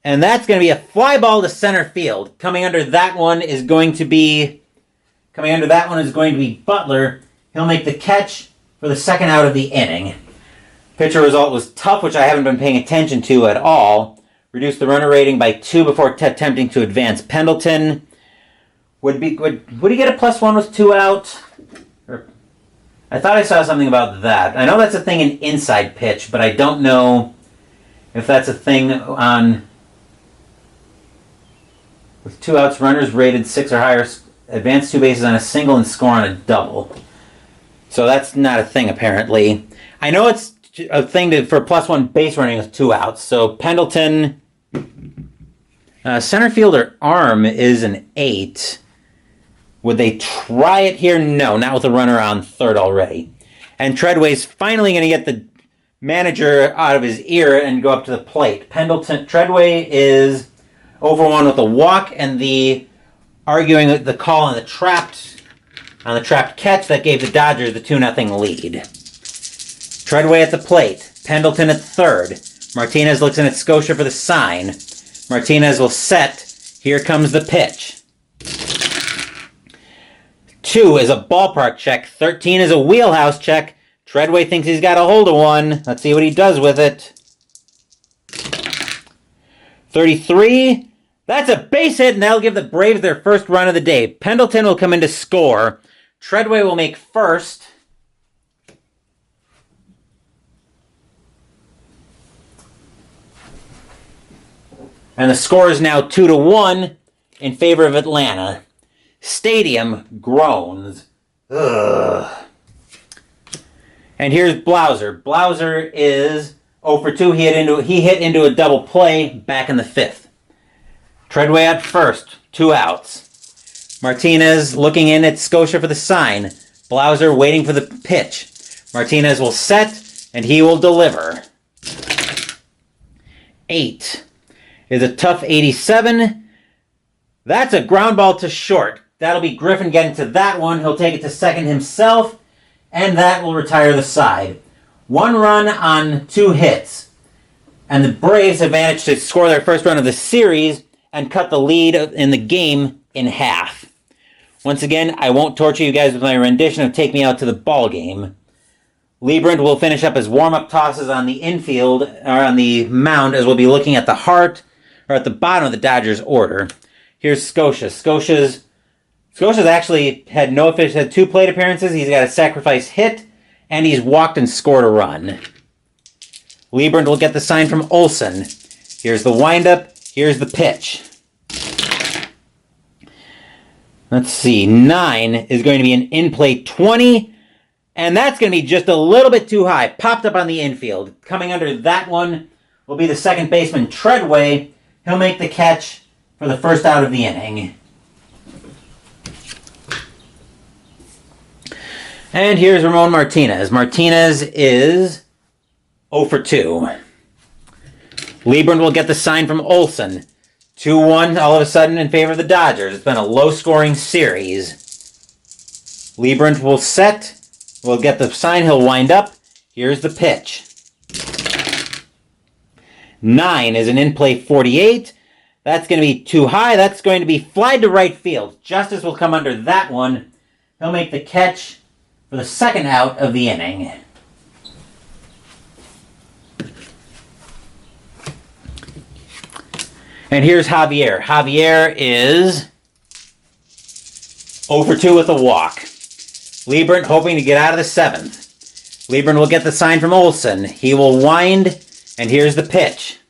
And that's going to be a fly ball to center field. Coming under that one is going to be Butler. He'll make the catch for the second out of the inning. Pitcher result was tough, which I haven't been paying attention to at all. Reduced the runner rating by 2 before attempting to advance. Pendleton would he get a +1 with 2 out? I thought I saw something about that. I know that's a thing in inside pitch, but I don't know if that's a thing on with 2 outs, runners rated 6 or higher, advance 2 bases on a single and score on a double. So that's not a thing apparently. I know it's a thing for +1 base running with 2 outs. So Pendleton, center fielder arm is an 8. Would they try it here? No, not with a runner on third already. And Treadway's finally going to get the manager out of his ear and go up to the plate. Treadway is 0 for 1 with a walk, and arguing the call on the trapped catch that gave the Dodgers the 2-0 lead. Treadway at the plate. Pendleton at third. Martinez looks in at Scotia for the sign. Martinez will set. Here comes the pitch. 2 is a ballpark check. 13 is a wheelhouse check. Treadway thinks he's got a hold of one. Let's see what he does with it. 33. That's a base hit, and that'll give the Braves their first run of the day. Pendleton will come in to score. Treadway will make first. And the score is now 2-1 in favor of Atlanta. Stadium groans. Ugh. And here's Blauser. Blauser is 0 for 2. He hit into a double play back in the 5th. Treadway at first. 2 outs. Martinez looking in at Scotia for the sign. Blauser waiting for the pitch. Martinez will set, and he will deliver. 8 is a tough 87. That's a ground ball to short. That'll be Griffin getting to that one. He'll take it to second himself, and that will retire the side. 1 run on 2 hits. And the Braves have managed to score their first run of the series and cut the lead in the game in half. Once again, I won't torture you guys with my rendition of Take Me Out to the Ball Game. Liebrand will finish up his warm-up tosses on the infield, or on the mound, as we'll be looking at the heart, or at the bottom of the Dodgers order. Here's Scotia. Scotia's actually had 2 plate appearances. He's got a sacrifice hit, and he's walked and scored a run. Liebrand will get the sign from Olsen. Here's the windup. Here's the pitch. Let's see. 9 is going to be an in-play 20, And that's going to be just a little bit too high. Popped up on the infield. Coming under that one will be the second baseman, Treadway. He'll make the catch for the first out of the inning. And here's Ramon Martinez. Martinez is 0 for 2. Liebrand will get the sign from Olson. 2-1 all of a sudden in favor of the Dodgers. It's been a low-scoring series. Liebrand will set. We'll get the sign. He'll wind up. Here's the pitch. 9 is an in-play 48. That's going to be too high. That's going to be flied to right field. Justice will come under that one. He'll make the catch for the second out of the inning. And here's Javier. Javier is 0 for 2 with a walk. Liebrand hoping to get out of the 7th. Liebrand will get the sign from Olson. He will wind, and here's the pitch.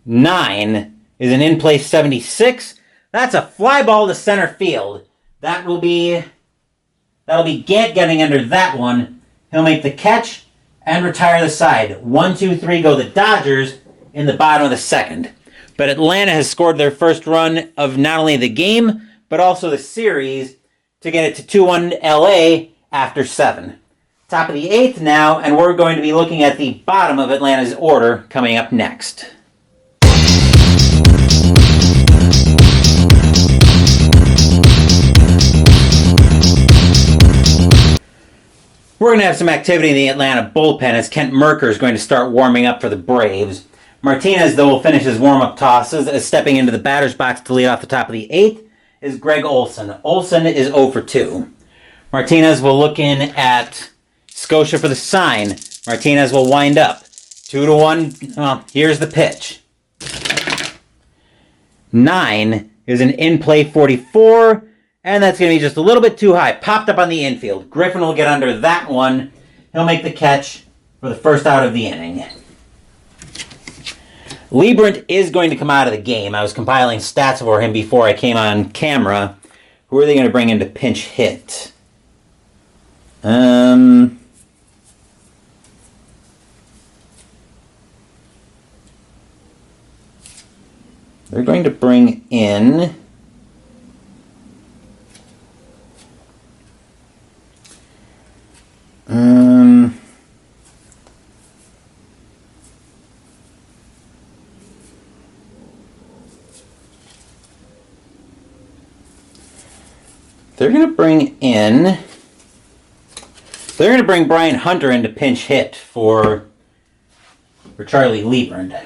9 is an in-play 76. That's a fly ball to center field. That'll be Gant getting under that one. He'll make the catch and retire the side. 1, 2, 3 go the Dodgers in the bottom of the second. But Atlanta has scored their first run of not only the game, but also the series to get it to 2-1 LA after 7. Top of the 8th now, and we're going to be looking at the bottom of Atlanta's order coming up next. We're going to have some activity in the Atlanta bullpen as Kent Mercker is going to start warming up for the Braves. Martinez, though, will finish his warm-up tosses as stepping into the batter's box to lead off the top of the 8th is Greg Olson. Olson is 0 for 2. Martinez will look in at Scotia for the sign. Martinez will wind up. 2-1. Here's the pitch. 9 is an in-play 44. And that's going to be just a little bit too high. Popped up on the infield. Griffin will get under that one. He'll make the catch for the first out of the inning. Liebrand is going to come out of the game. I was compiling stats for him before I came on camera. Who are they going to bring in to pinch hit? They're going to bring in... They're going to bring Brian Hunter in to pinch hit for Charlie Liebrand.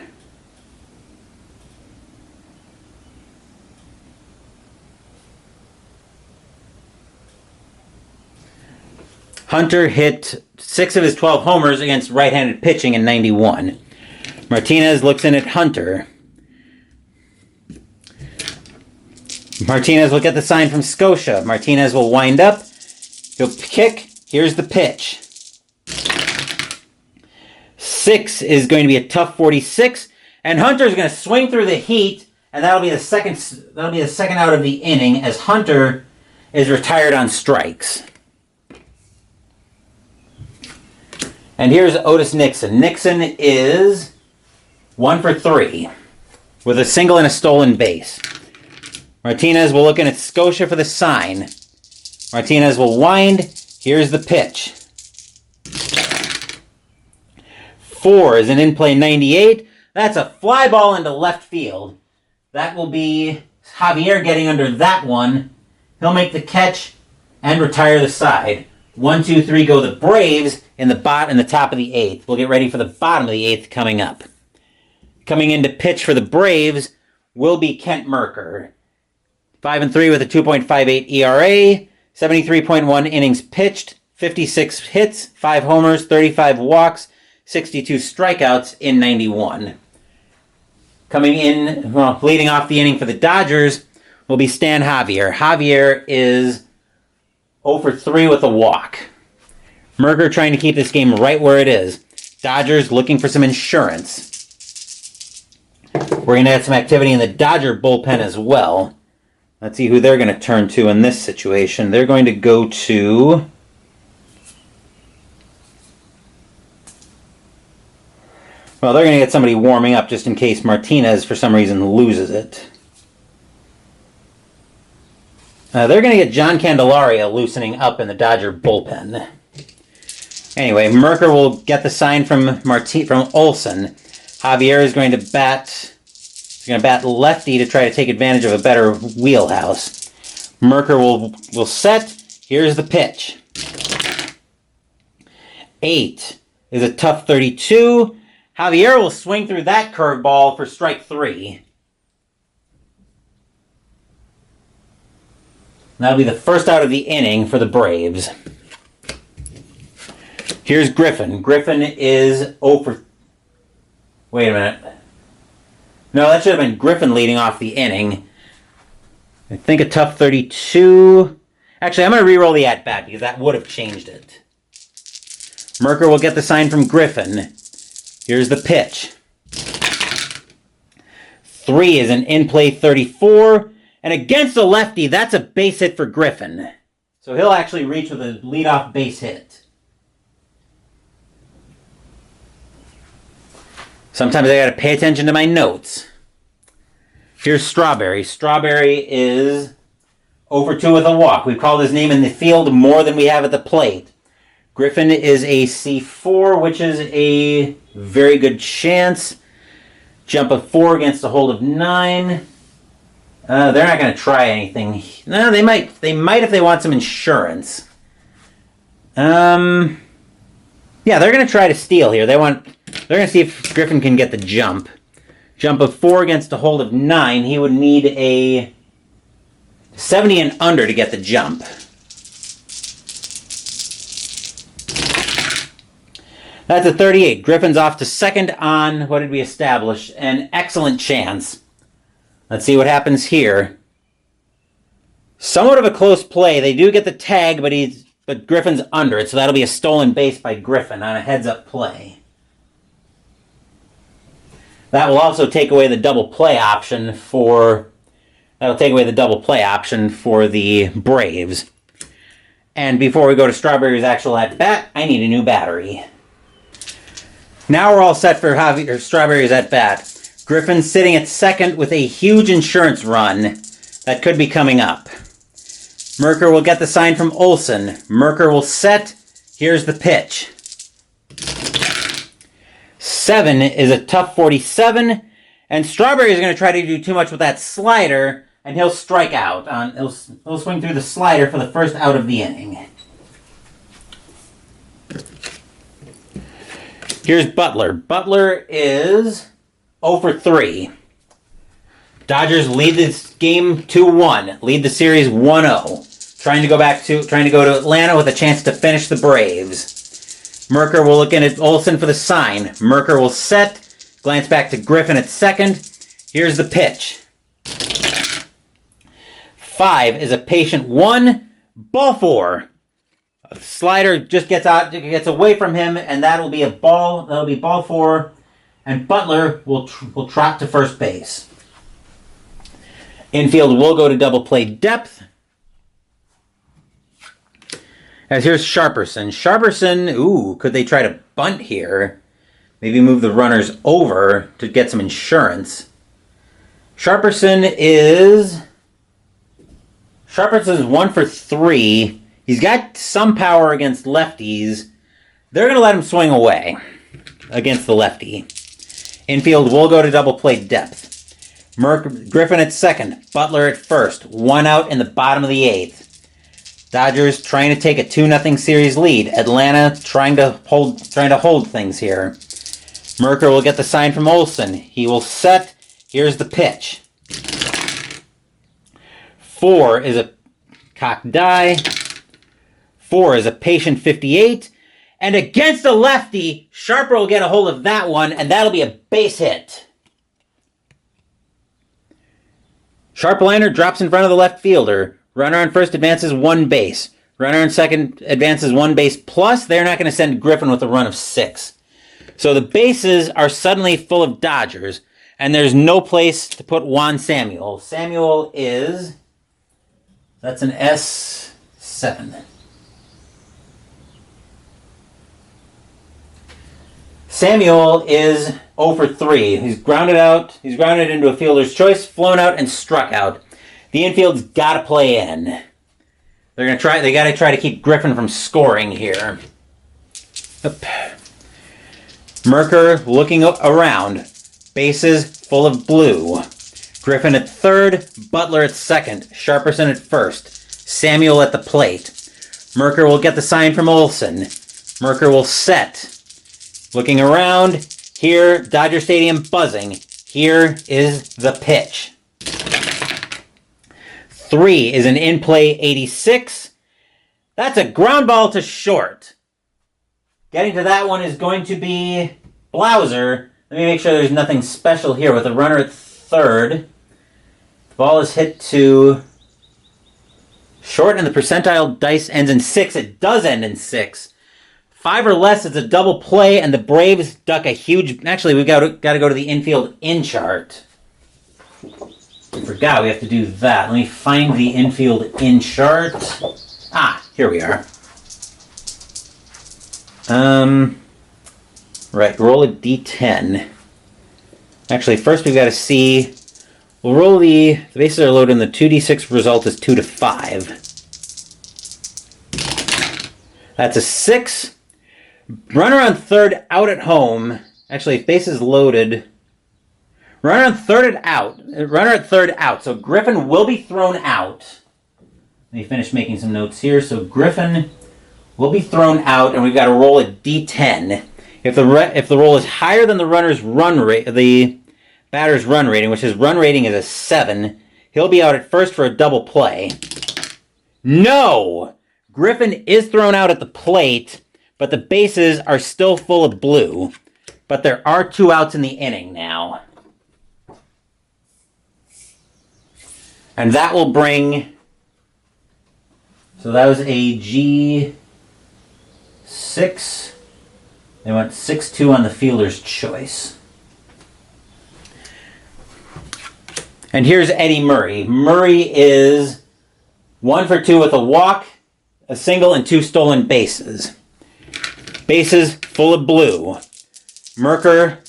Hunter hit 6 of his 12 homers against right-handed pitching in '91. Martinez looks in at Hunter. Martinez will get the sign from Scotia. Martinez will wind up. He'll kick. Here's the pitch. 6 is going to be a tough 46, and Hunter's going to swing through the heat, and that'll be the second out of the inning as Hunter is retired on strikes. And here's Otis Nixon. Nixon is 1 for 3 with a single and a stolen base. Martinez will look in at Scotia for the sign. Martinez will wind. Here's the pitch. 4 is an in-play 98. That's a fly ball into left field. That will be Javier getting under that one. He'll make the catch and retire the side. 1, 2, 3 go the Braves in the top of the 8th. We'll get ready for the bottom of the 8th coming up. Coming in to pitch for the Braves will be Kent Mercker. 5-3 with a 2.58 ERA, 73.1 innings pitched, 56 hits, 5 homers, 35 walks, 62 strikeouts in '91. Coming in, leading off the inning for the Dodgers will be Stan Javier. Javier is 0 for 3 with a walk. Mercker trying to keep this game right where it is. Dodgers looking for some insurance. We're going to have some activity in the Dodger bullpen as well. Let's see who they're going to turn to in this situation. They're going to go to Well, they're going to get somebody warming up just in case Martinez, for some reason, loses it. They're going to get John Candelaria loosening up in the Dodger bullpen. Anyway, Merker will get the sign from Olsen. Javier is going to bat lefty to try to take advantage of a better wheelhouse. Merker will set. Here's the pitch. 8 is a tough 32. Javier will swing through that curveball for strike 3. That'll be the first out of the inning for the Braves. Here's Griffin. Griffin is 0 for... Wait a minute. No, that should have been Griffin leading off the inning. I think a tough 32. Actually, I'm going to re-roll the at-bat because that would have changed it. Merker will get the sign from Griffin. Here's the pitch. 3 is an in-play 34. And against a lefty, that's a base hit for Griffin. So he'll actually reach with a leadoff base hit. Sometimes I gotta pay attention to my notes. Here's Strawberry. Strawberry is 0 for 2 with a walk. We've called his name in the field more than we have at the plate. Griffin is a C4, which is a very good chance. Jump of 4 against a hold of 9. They're not going to try anything. No, they might. They might if they want some insurance. Yeah, they're going to try to steal here. They're going to see if Griffin can get the jump. Jump of 4 against a hold of 9. He would need a 70 and under to get the jump. That's a 38. Griffin's off to second on, what did we establish? An excellent chance. Let's see what happens here. Somewhat of a close play. They do get the tag, but Griffin's under it, so that'll be a stolen base by Griffin on a heads-up play. That will also take away the double play option for the Braves. And before we go to Strawberry's actual at-bat, I need a new battery. Now we're all set for Strawberry's at-bat. Griffin's sitting at second with a huge insurance run that could be coming up. Merker will get the sign from Olsen. Merker will set. Here's the pitch. 7 is a tough 47, and Strawberry is going to try to do too much with that slider, and he'll strike out. He'll swing through the slider for the first out of the inning. Here's Butler. Butler is 0 for 3. Dodgers lead this game 2-1. Lead the series 1-0. Trying to go to Atlanta with a chance to finish the Braves. Merker will look in at Olsen for the sign. Merker will set. Glance back to Griffin at second. Here's the pitch. 5 is a patient 1. Ball 4. A slider just gets away from him, and that'll be ball 4, and Butler will trot to first base. Infield will go to double play depth. As here's Sharperson. Sharperson, could they try to bunt here? Maybe move the runners over to get some insurance. Sharperson is 1 for 3. He's got some power against lefties. They're going to let him swing away against the lefty. Infield will go to double play depth. Griffin at second. Butler at first. 1 out in the bottom of the 8th. Dodgers trying to take a 2-0 series lead. Atlanta trying to hold things here. Merker will get the sign from Olsen. He will set. Here's the pitch. 4 is a cocked die. 4 is a patient 58. And against a lefty, Sharper will get a hold of that one, and that'll be a base hit. Sharpliner drops in front of the left fielder. Runner on first advances 1 base. Runner on second advances 1 base. Plus, they're not going to send Griffin with a run of 6. So the bases are suddenly full of Dodgers, and there's no place to put Juan Samuel. Samuel is... that's an S7. Samuel is 0 for 3. He's grounded out. He's grounded into a fielder's choice, flown out, and struck out. The infield's got to play in. They're gonna try. They got to try to keep Griffin from scoring here. Up. Merker looking around. Bases full of blue. Griffin at third. Butler at second. Sharperson at first. Samuel at the plate. Merker will get the sign from Olson. Merker will set. Looking around. Here, Dodger Stadium buzzing. Here is the pitch. 3 is an in-play 86. That's a ground ball to short. Getting to that one is going to be Blauser. Let me make sure there's nothing special here with a runner at third. The ball is hit to short and the percentile dice ends in 6. It does end in 6. 5 or less, it's a double play, and the Braves duck a huge... Actually, we've got to go to the infield in chart. I forgot we have to do that. Let me find the infield in chart. Ah, here we are. Right, roll a d10. Actually, first we've got to see... We'll roll the bases are loaded, and the 2d6 result is 2 to 5. That's a 6. Runner on third, out at home. Actually, bases loaded. Runner on third and out. Runner at third, out. So Griffin will be thrown out. Let me finish making some notes here. So Griffin will be thrown out, and we've got to roll a d10. If the roll is higher than the runner's run rate, the batter's run rating, which his run rating is a 7, he'll be out at first for a double play. No! Griffin is thrown out at the plate, but the bases are still full of blue. But there are 2 outs in the inning now. And that will bring... So that was a G6. They went 6-2 on the fielder's choice. And here's Eddie Murray. Murray is 1 for 2 with a walk, a single, and 2 stolen bases. Bases full of blue. Merker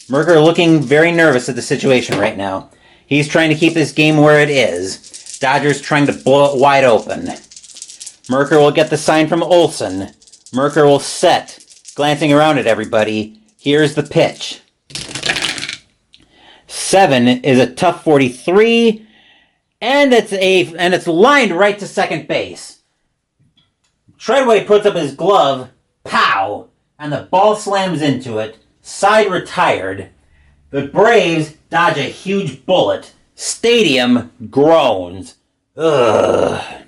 looking very nervous at the situation right now. He's trying to keep this game where it is. Dodgers trying to blow it wide open. Merker will get the sign from Olson. Merker will set, glancing around at everybody. Here's the pitch. 7 is a tough 43, and it's lined right to second base. Treadway puts up his glove, pow, and the ball slams into it. Side retired. The Braves dodge a huge bullet. Stadium groans. Ugh.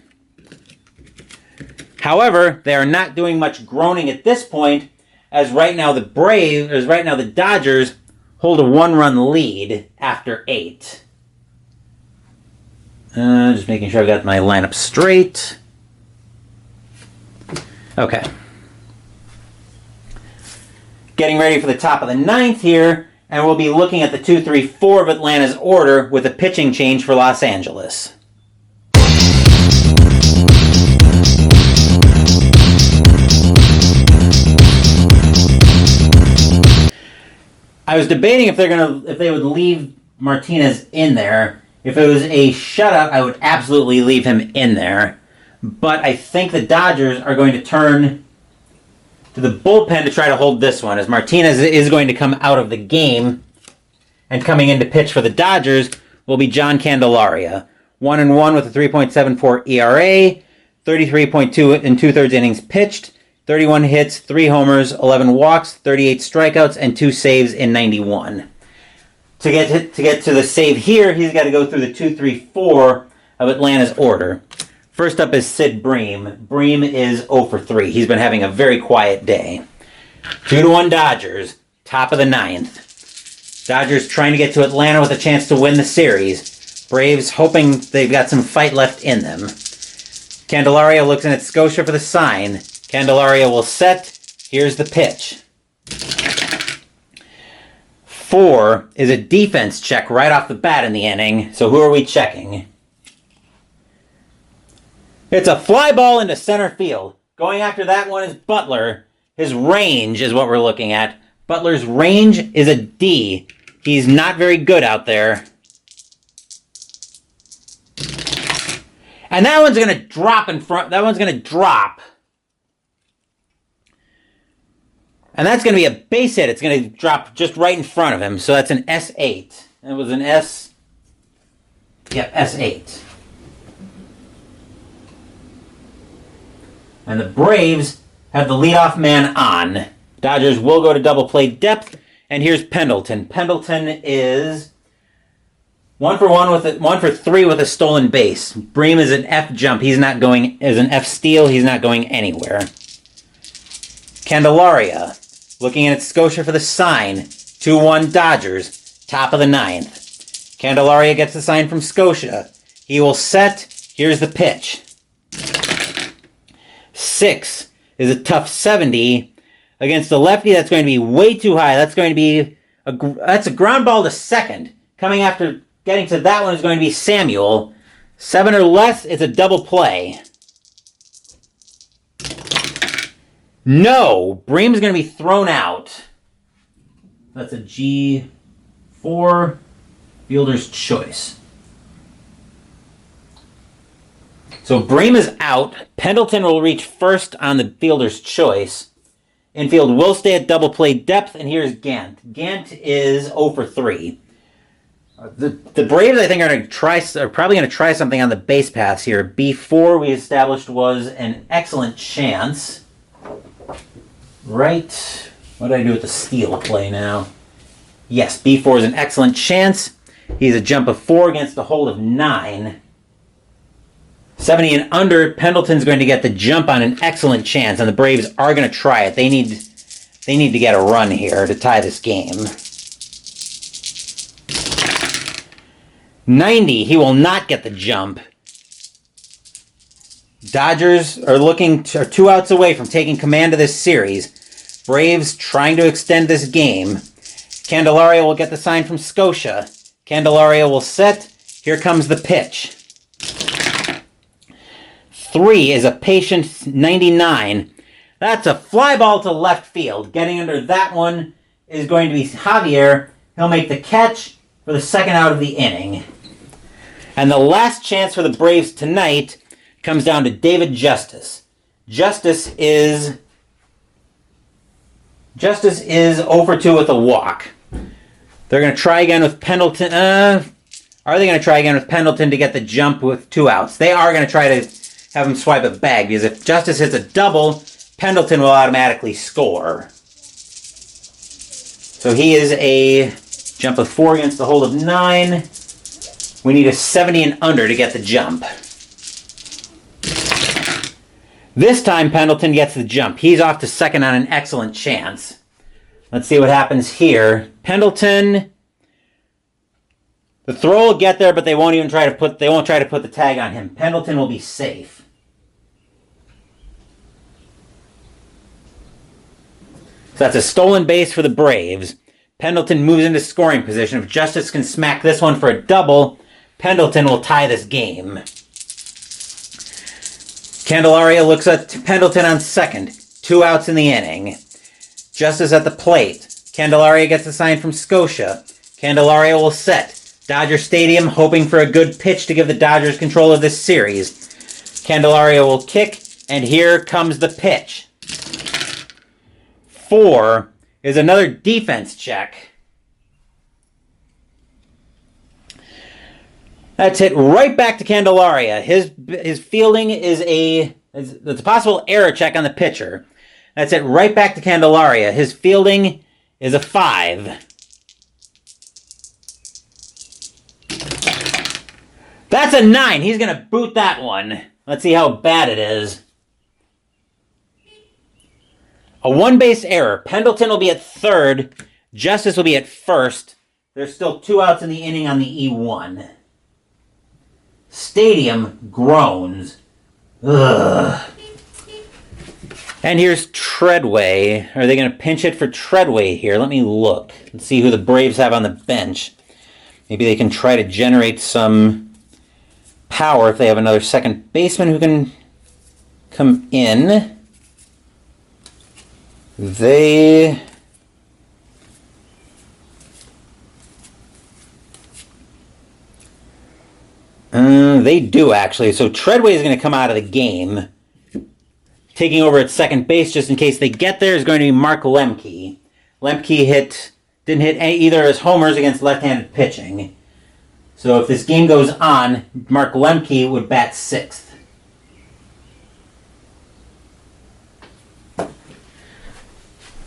However, they are not doing much groaning at this point, as right now the Dodgers hold a 1-run lead after 8. Just making sure I've got my lineup straight. Okay. Getting ready for the top of the 9th here, and we'll be looking at the 2-3-4 of Atlanta's order with a pitching change for Los Angeles. I was debating if they would leave Martinez in there. If it was a shutout, I would absolutely leave him in there. But I think the Dodgers are going to turn to the bullpen to try to hold this one, as Martinez is going to come out of the game. And coming in to pitch for the Dodgers will be John Candelaria. 1-1 with a 3.74 ERA, 33.2 in 2/3 innings pitched, 31 hits, 3 homers, 11 walks, 38 strikeouts, and 2 saves in 91. To get to the save here, he's got to go through the 2-3-4 of Atlanta's order. First up is Sid Bream. Bream is 0 for 3. He's been having a very quiet day. 2-1 Dodgers, top of the 9th. Dodgers trying to get to Atlanta with a chance to win the series. Braves hoping they've got some fight left in them. Candelaria looks in at Scotia for the sign. Candelaria will set. Here's the pitch. 4 is a defense check right off the bat in the inning. So who are we checking? It's a fly ball into center field. Going after that one is Butler. His range is what we're looking at. Butler's range is a D. He's not very good out there. And that one's going to drop in front. That one's going to drop. And that's going to be a base hit. It's going to drop just right in front of him. So that's an S8. It was an S. Yep, S8. And the Braves have the leadoff man on. Dodgers will go to double play depth. And here's Pendleton. Pendleton is 1 for 3 with a stolen base. Bream is an F jump. He's not going as an F steal. He's not going anywhere. Candelaria looking at Scotia for the sign. 2-1 Dodgers. Top of the 9th. Candelaria gets the sign from Scotia. He will set. Here's the pitch. 6 is a tough 70 against the lefty. That's going to be way too high. That's going to be that's a ground ball to second. Coming after getting to that one is going to be Samuel. 7 or less, it's a double play. No, Bream's going to be thrown out. That's a G4, fielder's choice. So Bream is out. Pendleton will reach first on the fielder's choice. Infield will stay at double play depth, and here's Gant. Gant is 0 for 3. The Braves, I think, are probably going to try something on the base paths here. B4 we established was an excellent chance. Right. What did I do with the steal play now? Yes, B4 is an excellent chance. He's a jump of 4 against a hold of 9. 70 and under, Pendleton's going to get the jump on an excellent chance, and the Braves are going to try it. They need to get a run here to tie this game. 90, he will not get the jump. Dodgers are 2 outs away from taking command of this series. Braves trying to extend this game. Candelaria will get the sign from Scotia. Candelaria will set. Here comes the pitch. 3 is a patient 99. That's a fly ball to left field. Getting under that one is going to be Javier. He'll make the catch for the second out of the inning. And the last chance for the Braves tonight comes down to David Justice. Justice is 0 for 2 with a walk. They're going to try again with Pendleton. Are they going to try again with Pendleton to get the jump with 2 outs? They are going to try to have him swipe it back, because if Justice hits a double, Pendleton will automatically score. So he is a jump of 4 against the hold of 9. We need a 70 and under to get the jump. This time Pendleton gets the jump. He's off to second on an excellent chance. Let's see what happens here. Pendleton, the throw will get there, but they won't try to put the tag on him. Pendleton will be safe. So that's a stolen base for the Braves. Pendleton moves into scoring position. If Justice can smack this one for a double, Pendleton will tie this game. Candelaria looks at Pendleton on second. 2 outs in the inning. Justice at the plate. Candelaria gets a sign from Scotia. Candelaria will set. Dodger Stadium hoping for a good pitch to give the Dodgers control of this series. Candelaria will kick, and here comes the pitch. 4 is another defense check. That's hit right back to Candelaria. His fielding is it's a possible error check on the pitcher. That's it right back to Candelaria. His fielding is a 5. That's a 9. He's going to boot that one. Let's see how bad it is. A 1-base error. Pendleton will be at third. Justice will be at first. There's still 2 outs in the inning on the E1. Stadium groans. Ugh. And here's Treadway. Are they going to pinch it for Treadway here? Let me look and see who the Braves have on the bench. Maybe they can try to generate some power if they have another second baseman who can come in. They They do, actually. So Treadway is going to come out of the game. Taking over at second base, just in case they get there, is going to be Mark Lemke. Lemke didn't hit either of his homers against left-handed pitching. So if this game goes on, Mark Lemke would bat sixth.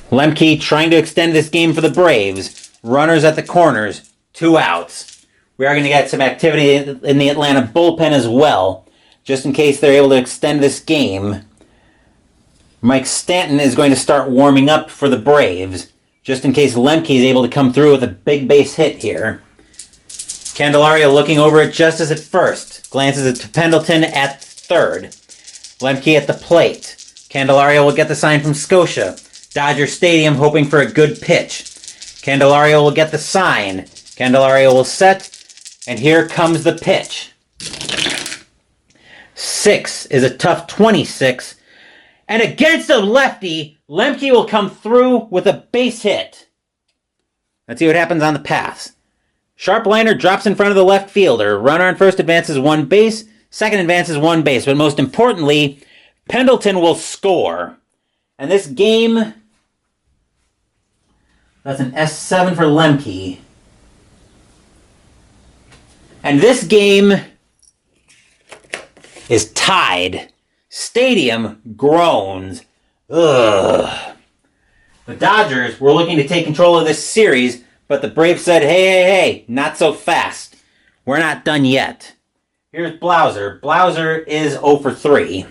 Lemke trying to extend this game for the Braves. Runners at the corners. 2 outs. We are going to get some activity in the Atlanta bullpen as well, just in case they're able to extend this game. Mike Stanton is going to start warming up for the Braves, just in case Lemke is able to come through with a big base hit here. Candelario looking over at Justice at first. Glances at Pendleton at third. Lemke at the plate. Candelario will get the sign from Scotia. Dodger Stadium hoping for a good pitch. Candelario will get the sign. Candelario will set, and here comes the pitch. 6 is a tough 26. And against a lefty, Lemke will come through with a base hit. Let's see what happens on the pass. Sharp liner drops in front of the left fielder. Runner on first advances 1 base. Second advances 1 base. But most importantly, Pendleton will score. And this game, that's an S7 for Lemke. And this game is tied. Stadium groans. Ugh. The Dodgers were looking to take control of this series, but the Braves said, hey, not so fast. We're not done yet. Here's Blauser. Blauser is 0 for 3.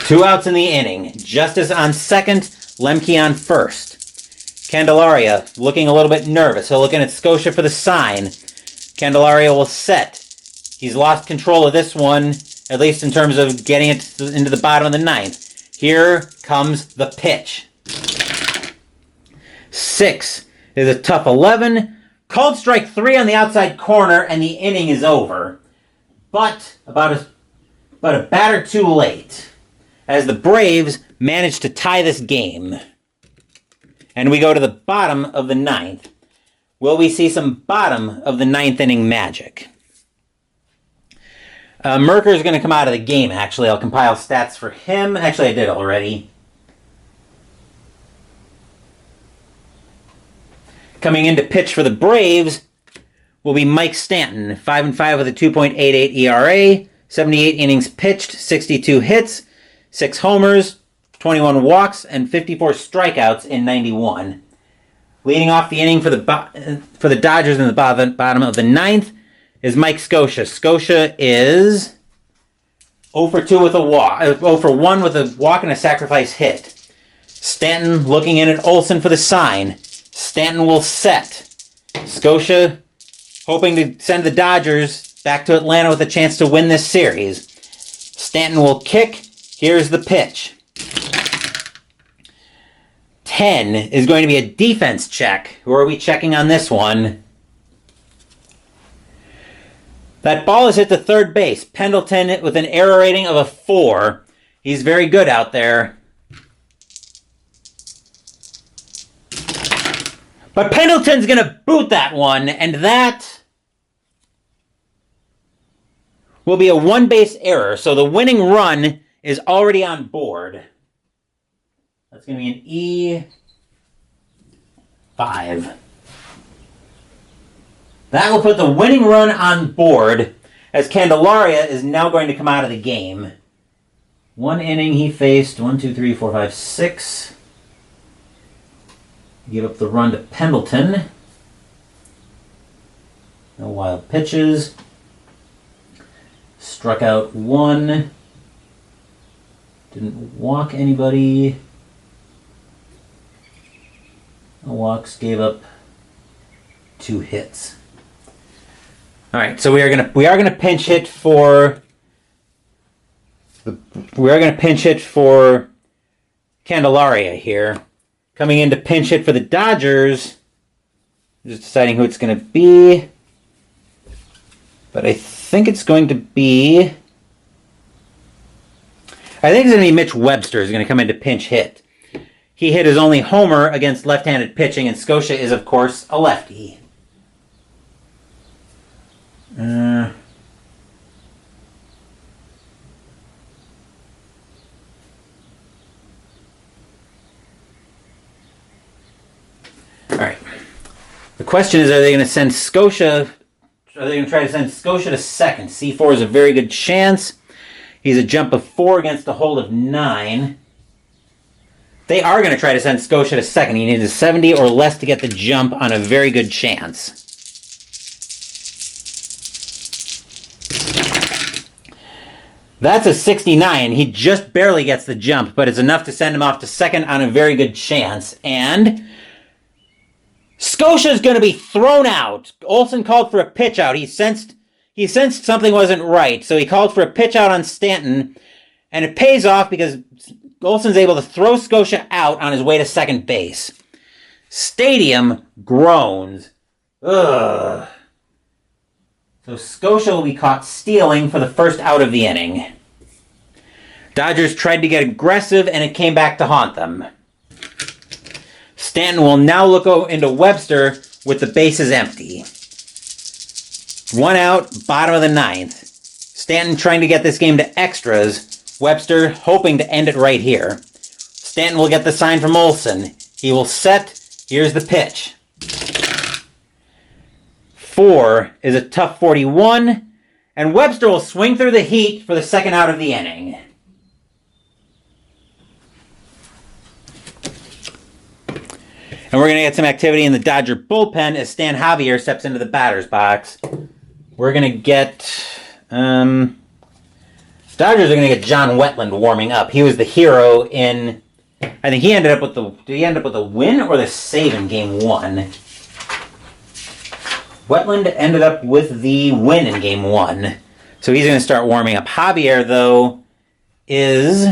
2 outs in the inning. Justice on second, Lemke on first. Candelaria looking a little bit nervous. He'll looking at Scotia for the sign. Candelaria will set. He's lost control of this one, at least in terms of getting it into the bottom of the ninth. Here comes the pitch. 6 is a tough 11. Called strike 3 on the outside corner, and the inning is over. But about a batter too late, as the Braves manage to tie this game. And we go to the bottom of the ninth. Will we see some bottom of the ninth inning magic? Merker is going to come out of the game, actually. I'll compile stats for him. Actually, I did already. Coming in to pitch for the Braves will be Mike Stanton. 5-5 with a 2.88 ERA. 78 innings pitched, 62 hits, 6 homers, 21 walks, and 54 strikeouts in 91. Leading off the inning for the Dodgers in the bottom of the ninth is Mike Scotia. Scotia is 0 for 2 with a walk, 0 for 1 with a walk and a sacrifice hit. Stanton looking in at Olsen for the sign. Stanton will set. Scotia hoping to send the Dodgers back to Atlanta with a chance to win this series. Stanton will kick. Here's the pitch. 10 is going to be a defense check. Who are we checking on this one? That ball is hit to third base. Pendleton with an error rating of a 4. He's very good out there. But Pendleton's going to boot that one, and that will be a 1-base error. So the winning run is already on board. That's going to be an E5. That will put the winning run on board, as Candelaria is now going to come out of the game. 1 inning he faced 1, 2, 3, 4, 5, 6. Give up the run to Pendleton. No wild pitches. Struck out 1. Didn't walk anybody. No walks. Gave up 2 hits. All right, so we are gonna pinch hit for Candelaria here. Coming in to pinch hit for the Dodgers. Just deciding who it's going to be. But I think it's going to be Mitch Webster is going to come in to pinch hit. He hit his only homer against left-handed pitching, and Scotia is, of course, a lefty. question is, are they going to send Scotia? Are they going to try to send Scotia to second? C4 is a very good chance. He's a jump of 4 against a hold of 9. They are going to try to send Scotia to second. He needs a 70 or less to get the jump on a very good chance. That's a 69. He just barely gets the jump, but it's enough to send him off to second on a very good chance. And Scotia's going to be thrown out. Olson called for a pitch out. He sensed something wasn't right, so he called for a pitch out on Stanton, and it pays off because Olson's able to throw Scotia out on his way to second base. Stadium groans. Ugh. So Scotia will be caught stealing for the first out of the inning. Dodgers tried to get aggressive, and it came back to haunt them. Stanton will now look into Webster with the bases empty. 1 out, bottom of the 9th. Stanton trying to get this game to extras. Webster hoping to end it right here. Stanton will get the sign from Olson. He will set. Here's the pitch. 4 is a tough 41, and Webster will swing through the heat for the second out of the inning. And we're going to get some activity in the Dodger bullpen as Stan Javier steps into the batter's box. We're going to get... Dodgers are going to get John Wetland warming up. He was the hero in... I think he ended up with the... Did he end up with the win or the save in Game 1? Wetland ended up with the win in Game 1. So he's going to start warming up. Javier, though, is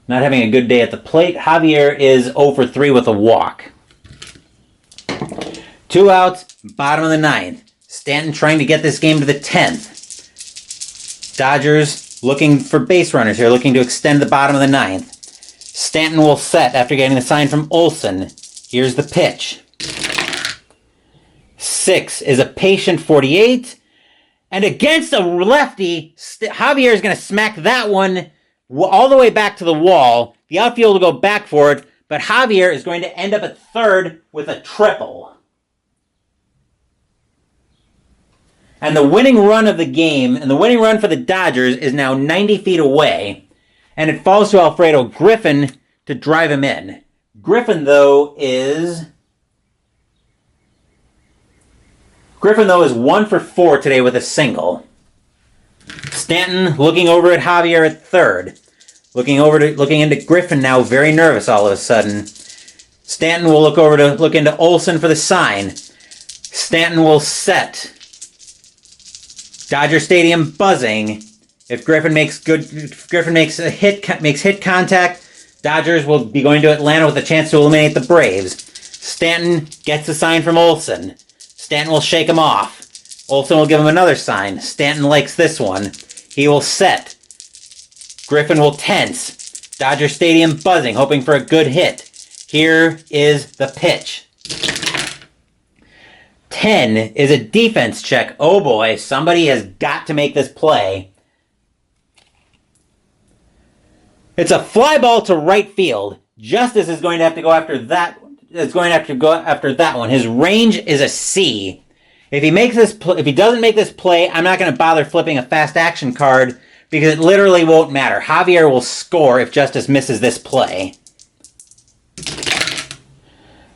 not having a good day at the plate. Javier is 0 for 3 with a walk. 2 outs, bottom of the 9th. Stanton trying to get this game to the 10th. Dodgers looking for base runners here, looking to extend the bottom of the 9th. Stanton will set after getting the sign from Olson. Here's the pitch. 6 is a patient 48. And against a lefty, Javier is going to smack that one all the way back to the wall. The outfield will go back for it, but Javier is going to end up at third with a triple. And the winning run of the game, and the winning run for the Dodgers, is now 90 feet away. And it falls to Alfredo Griffin to drive him in. Griffin, though, is 1 for 4 today with a single. Stanton looking over at Javier at third. Looking into Griffin now, very nervous all of a sudden. Stanton will look into Olson for the sign. Stanton will set. Dodger Stadium buzzing. If Griffin makes hit contact, Dodgers will be going to Atlanta with a chance to eliminate the Braves. Stanton gets a sign from Olson. Stanton will shake him off. Olson will give him another sign. Stanton likes this one. He will set. Griffin will tense. Dodger Stadium buzzing, hoping for a good hit. Here is the pitch. 10 is a defense check. Oh boy, somebody has got to make this play. It's a fly ball to right field. Justice is going to have to go after that. His range is a C. If he doesn't make this play, I'm not going to bother flipping a fast action card because it literally won't matter. Javier will score if Justice misses this play.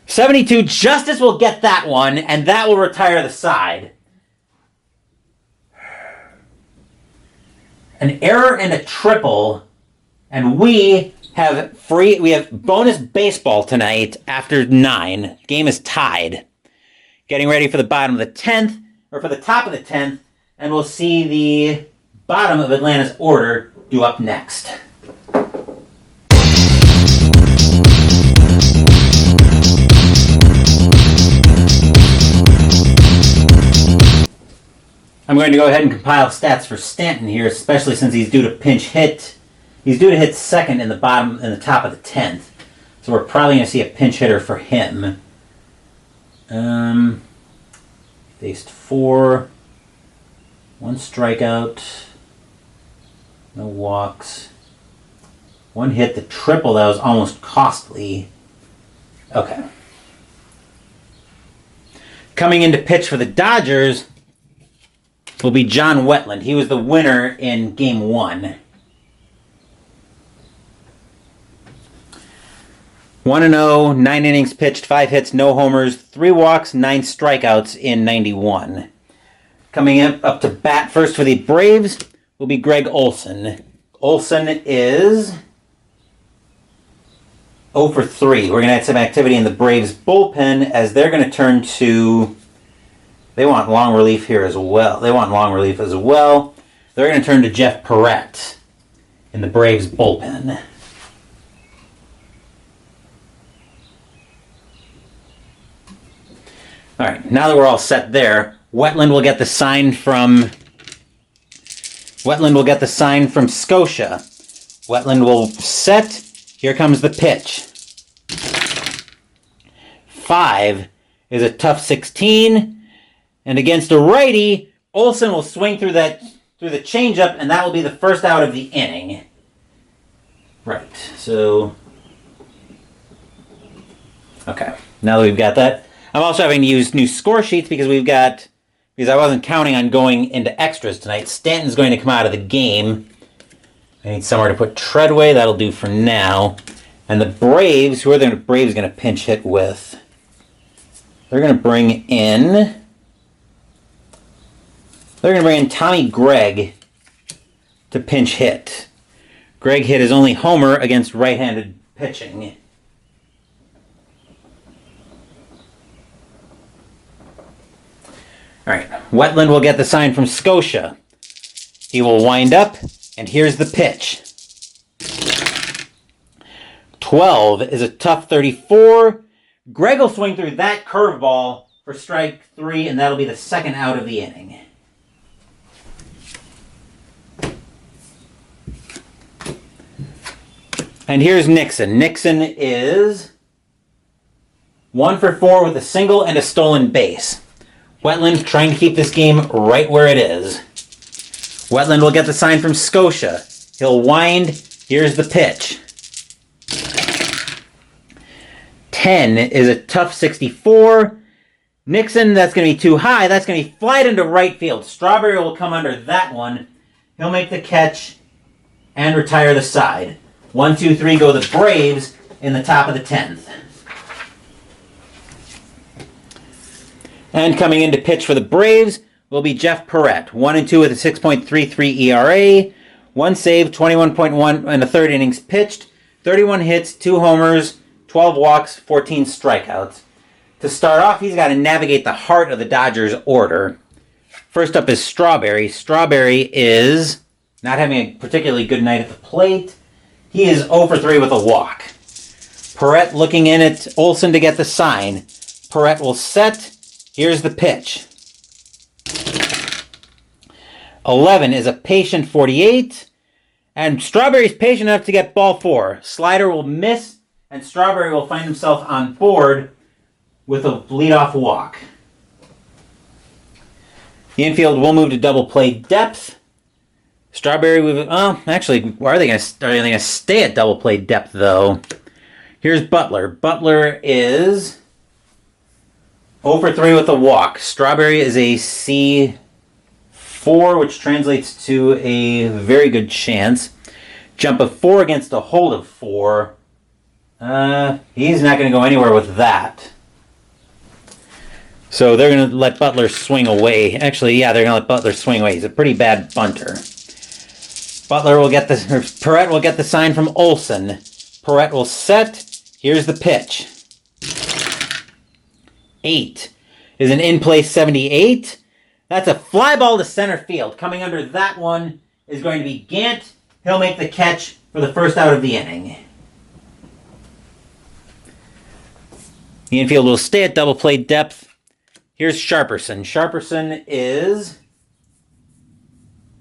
72, Justice will get that one, and that will retire the side. An error and a triple, and we have bonus baseball tonight after 9. Game is tied. Getting ready for the bottom of the 10th, or for the top of the 10th, and we'll see the bottom of Atlanta's order due up next. I'm going to go ahead and compile stats for Stanton here, especially since he's due to pinch hit. He's due to hit second in the top of the 10th. So we're probably going to see a pinch hitter for him. Faced 4. 1 strikeout. No walks. 1 hit, the triple that was almost costly. Okay. Coming in to pitch for the Dodgers will be John Wetland. He was the winner in Game 1. 1-0, 9 innings pitched, 5 hits, no homers, 3 walks, 9 strikeouts in 91. Coming up to bat first for the Braves will be Greg Olson. Olson is 0 for 3. We're going to have some activity in the Braves bullpen as they're going to turn to... They want long relief here as well. They're going to turn to Jeff Perrette in the Braves bullpen. All right, now that we're all set there, Wetland will get the sign from Scotia. Wetland will set. Here comes the pitch. 5 is a tough 16, and against a righty, Olson will swing through the changeup, and that will be the first out of the inning. Right. So, okay. Now that we've got that. I'm also having to use new score sheets because I wasn't counting on going into extras tonight. Stanton's going to come out of the game. I need somewhere to put Treadway. That'll do for now. And the Braves, who are the Braves going to pinch hit with? They're going to bring in Tommy Gregg to pinch hit. Gregg hit his only homer against right-handed pitching. All right, Wetland will get the sign from Scotia. He will wind up, and here's the pitch. 12 is a tough 34. Gregg will swing through that curveball for strike 3, and that'll be the second out of the inning. And here's Nixon. Nixon is 1 for 4 with a single and a stolen base. Wetland trying to keep this game right where it is. Wetland will get the sign from Scotia. He'll wind. Here's the pitch. 10 is a tough 64. Nixon, that's going to be too high. That's going to be flied into right field. Strawberry will come under that one. He'll make the catch and retire the side. 1, 2, 3 go the Braves in the top of the 10th. And coming in to pitch for the Braves will be Jeff Perrette. 1-2 with a 6.33 ERA, 1 save, 21.1 and a third innings pitched, 31 hits, 2 homers, 12 walks, 14 strikeouts. To start off, he's got to navigate the heart of the Dodgers order. First up is Strawberry. Strawberry is not having a particularly good night at the plate. He is 0 for 3 with a walk. Perrette looking in at Olson to get the sign. Perrette will set. Here's the pitch. 11 is a patient 48. And Strawberry's patient enough to get ball 4. Slider will miss, and Strawberry will find himself on board with a leadoff walk. The infield will move to double play depth. Strawberry, actually, are they going to stay at double play depth, though? Here's Butler. Butler is 0 for 3 with a walk. Strawberry is a C4, which translates to a very good chance. Jump of 4 against a hold of 4. He's not going to go anywhere with that. So they're going to let Butler swing away. Actually, yeah, they're going to let Butler swing away. He's a pretty bad bunter. Perrette will get the sign from Olson. Perrette will set. Here's the pitch. 8 is an in-play 78. That's a fly ball to center field. Coming under that one is going to be Gant. He'll make the catch for the first out of the inning. The infield will stay at double play depth. Here's Sharperson. Sharperson is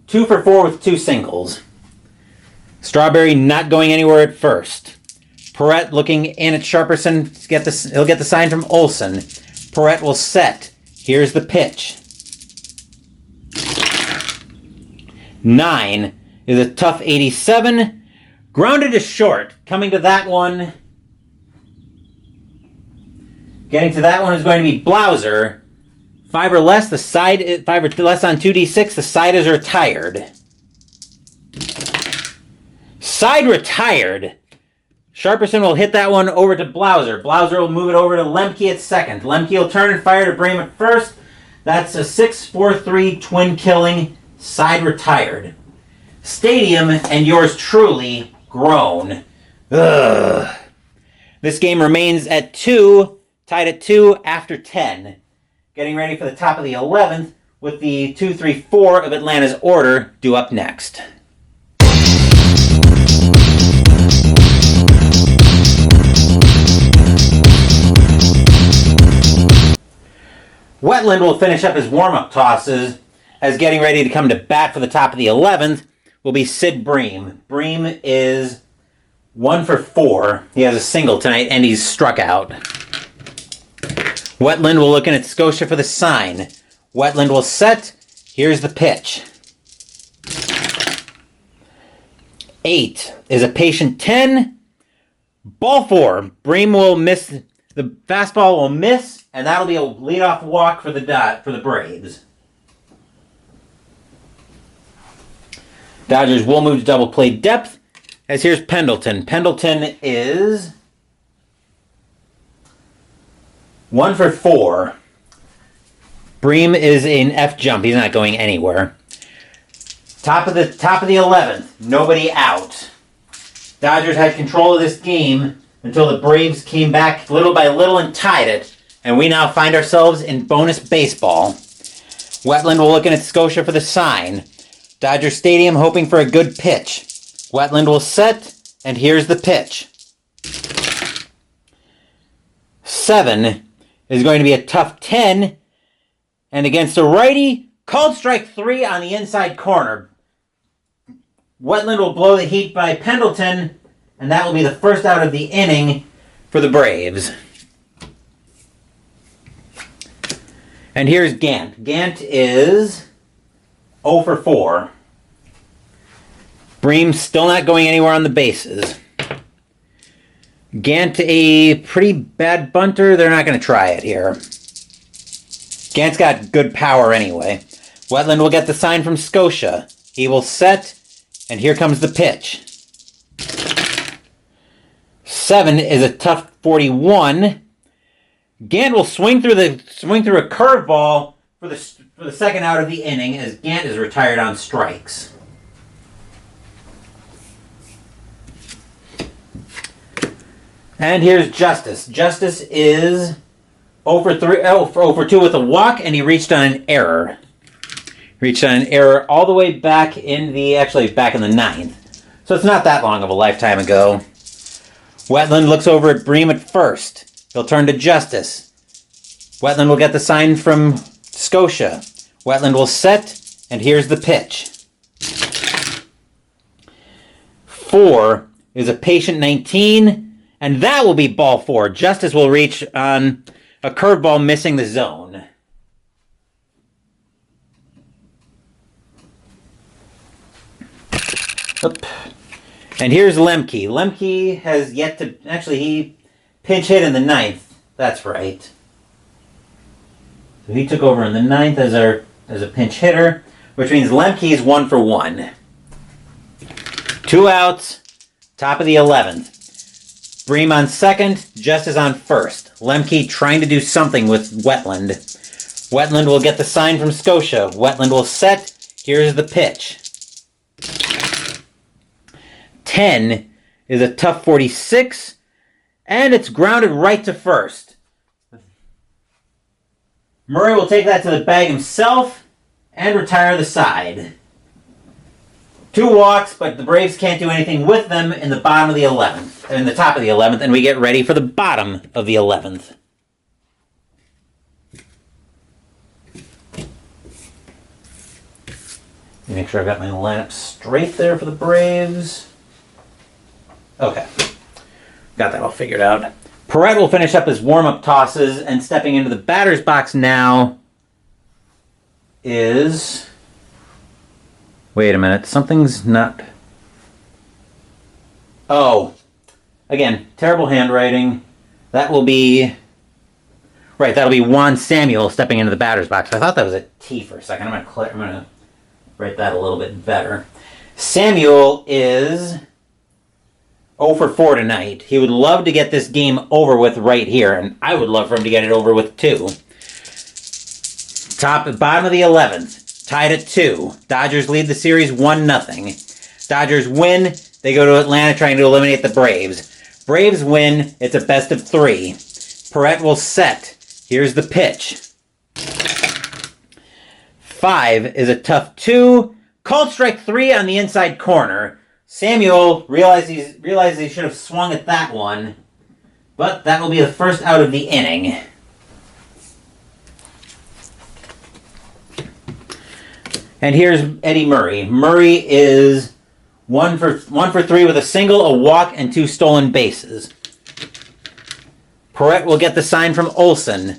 2 for 4 with 2 singles. Strawberry not going anywhere at first. Perrette looking in at Sharperson. He'll get the sign from Olson. Perrette will set. Here's the pitch. 9 is a tough 87. Grounded to short. Coming to that one. Getting to that one is going to be Blauser. 5 or less, the side 5 or less on 2d6, the side is retired. Side retired. Sharperson will hit that one over to Blauser. Blauser will move it over to Lemke at second. Lemke will turn and fire to Bream at first. That's a 6-4-3 twin killing. Side retired. Stadium and yours truly grown. Ugh. This game remains at 2, tied at 2 after 10. Getting ready for the top of the 11th with the 2, 3, 4 of Atlanta's order due up next. Wetland will finish up his warm-up tosses as getting ready to come to bat for the top of the 11th will be Sid Bream. Bream is 1 for 4. He has a single tonight and he's struck out. Wetland will look in at Scotia for the sign. Wetland will set. Here's the pitch. 8 is a patient 10. Ball 4. Bream will miss. The fastball will miss, and that'll be a leadoff walk for the Braves. Dodgers will move to double play depth, as here's Pendleton. Pendleton is 1 for 4. Bream is in F jump. He's not going anywhere. Top of the 11th. Nobody out. Dodgers had control of this game until the Braves came back little by little and tied it, and we now find ourselves in bonus baseball. Wetland will look in at Scotia for the sign. Dodger Stadium hoping for a good pitch. Wetland will set, and here's the pitch. 7 is going to be a tough 10, and against a righty, called strike 3 on the inside corner. Wetland will blow the heat by Pendleton, and that will be the first out of the inning for the Braves. And here's Gant. Gant is 0 for 4. Bream still not going anywhere on the bases. Gant a pretty bad bunter. They're not going to try it here. Gant's got good power anyway. Wetland will get the sign from Scotia. He will set, and here comes the pitch. 7 is a tough 41. Gant will swing through a curveball for the second out of the inning as Gant is retired on strikes. And here's Justice. Justice is 0 for 2 with a walk, and he reached on an error. Reached on an error all the way back in the 9th. So it's not that long of a lifetime ago. Wetland looks over at Bream at first. He'll turn to Justice. Wetland will get the sign from Scotia. Wetland will set, and here's the pitch. 4 is a patient 19, and that will be ball 4. Justice will reach on a curveball missing the zone. Oop. And here's Lemke. Lemke has yet to... Actually, he pinch hit in the 9th. That's right. So he took over in the 9th as a pinch hitter, which means Lemke's 1 for 1. 2 outs, top of the 11th. Bream on second, Justice on first. Lemke trying to do something with Wetland. Wetland will get the sign from Scotia. Wetland will set. Here's the pitch. 10 is a tough 46, and it's grounded right to first. Murray will take that to the bag himself and retire the side. 2 walks, but the Braves can't do anything with them in the top of the 11th, and we get ready for the bottom of the 11th. Make sure I've got my lineup straight there for the Braves. Okay. Got that all figured out. Perret will finish up his warm-up tosses, and stepping into the batter's box now is... Wait a minute. Something's not... Oh. Again, terrible handwriting. That will be Right, that'll be Juan Samuel stepping into the batter's box. I thought that was a T for a second. I'm gonna write that a little bit better. Samuel is 0 for 4 tonight. He would love to get this game over with right here, and I would love for him to get it over with too. Bottom of the 11th, tied at 2. Dodgers lead the series 1-0. Dodgers win. They go to Atlanta trying to eliminate the Braves. Braves win. It's a best of 3. Perrette will set. Here's the pitch. 5 is a tough 2. Called strike 3 on the inside corner. Samuel realized he should have swung at that one, but that will be the first out of the inning. And here's Eddie Murray. Murray is 1 for 3 with a single, a walk, and 2 stolen bases. Perrette will get the sign from Olson.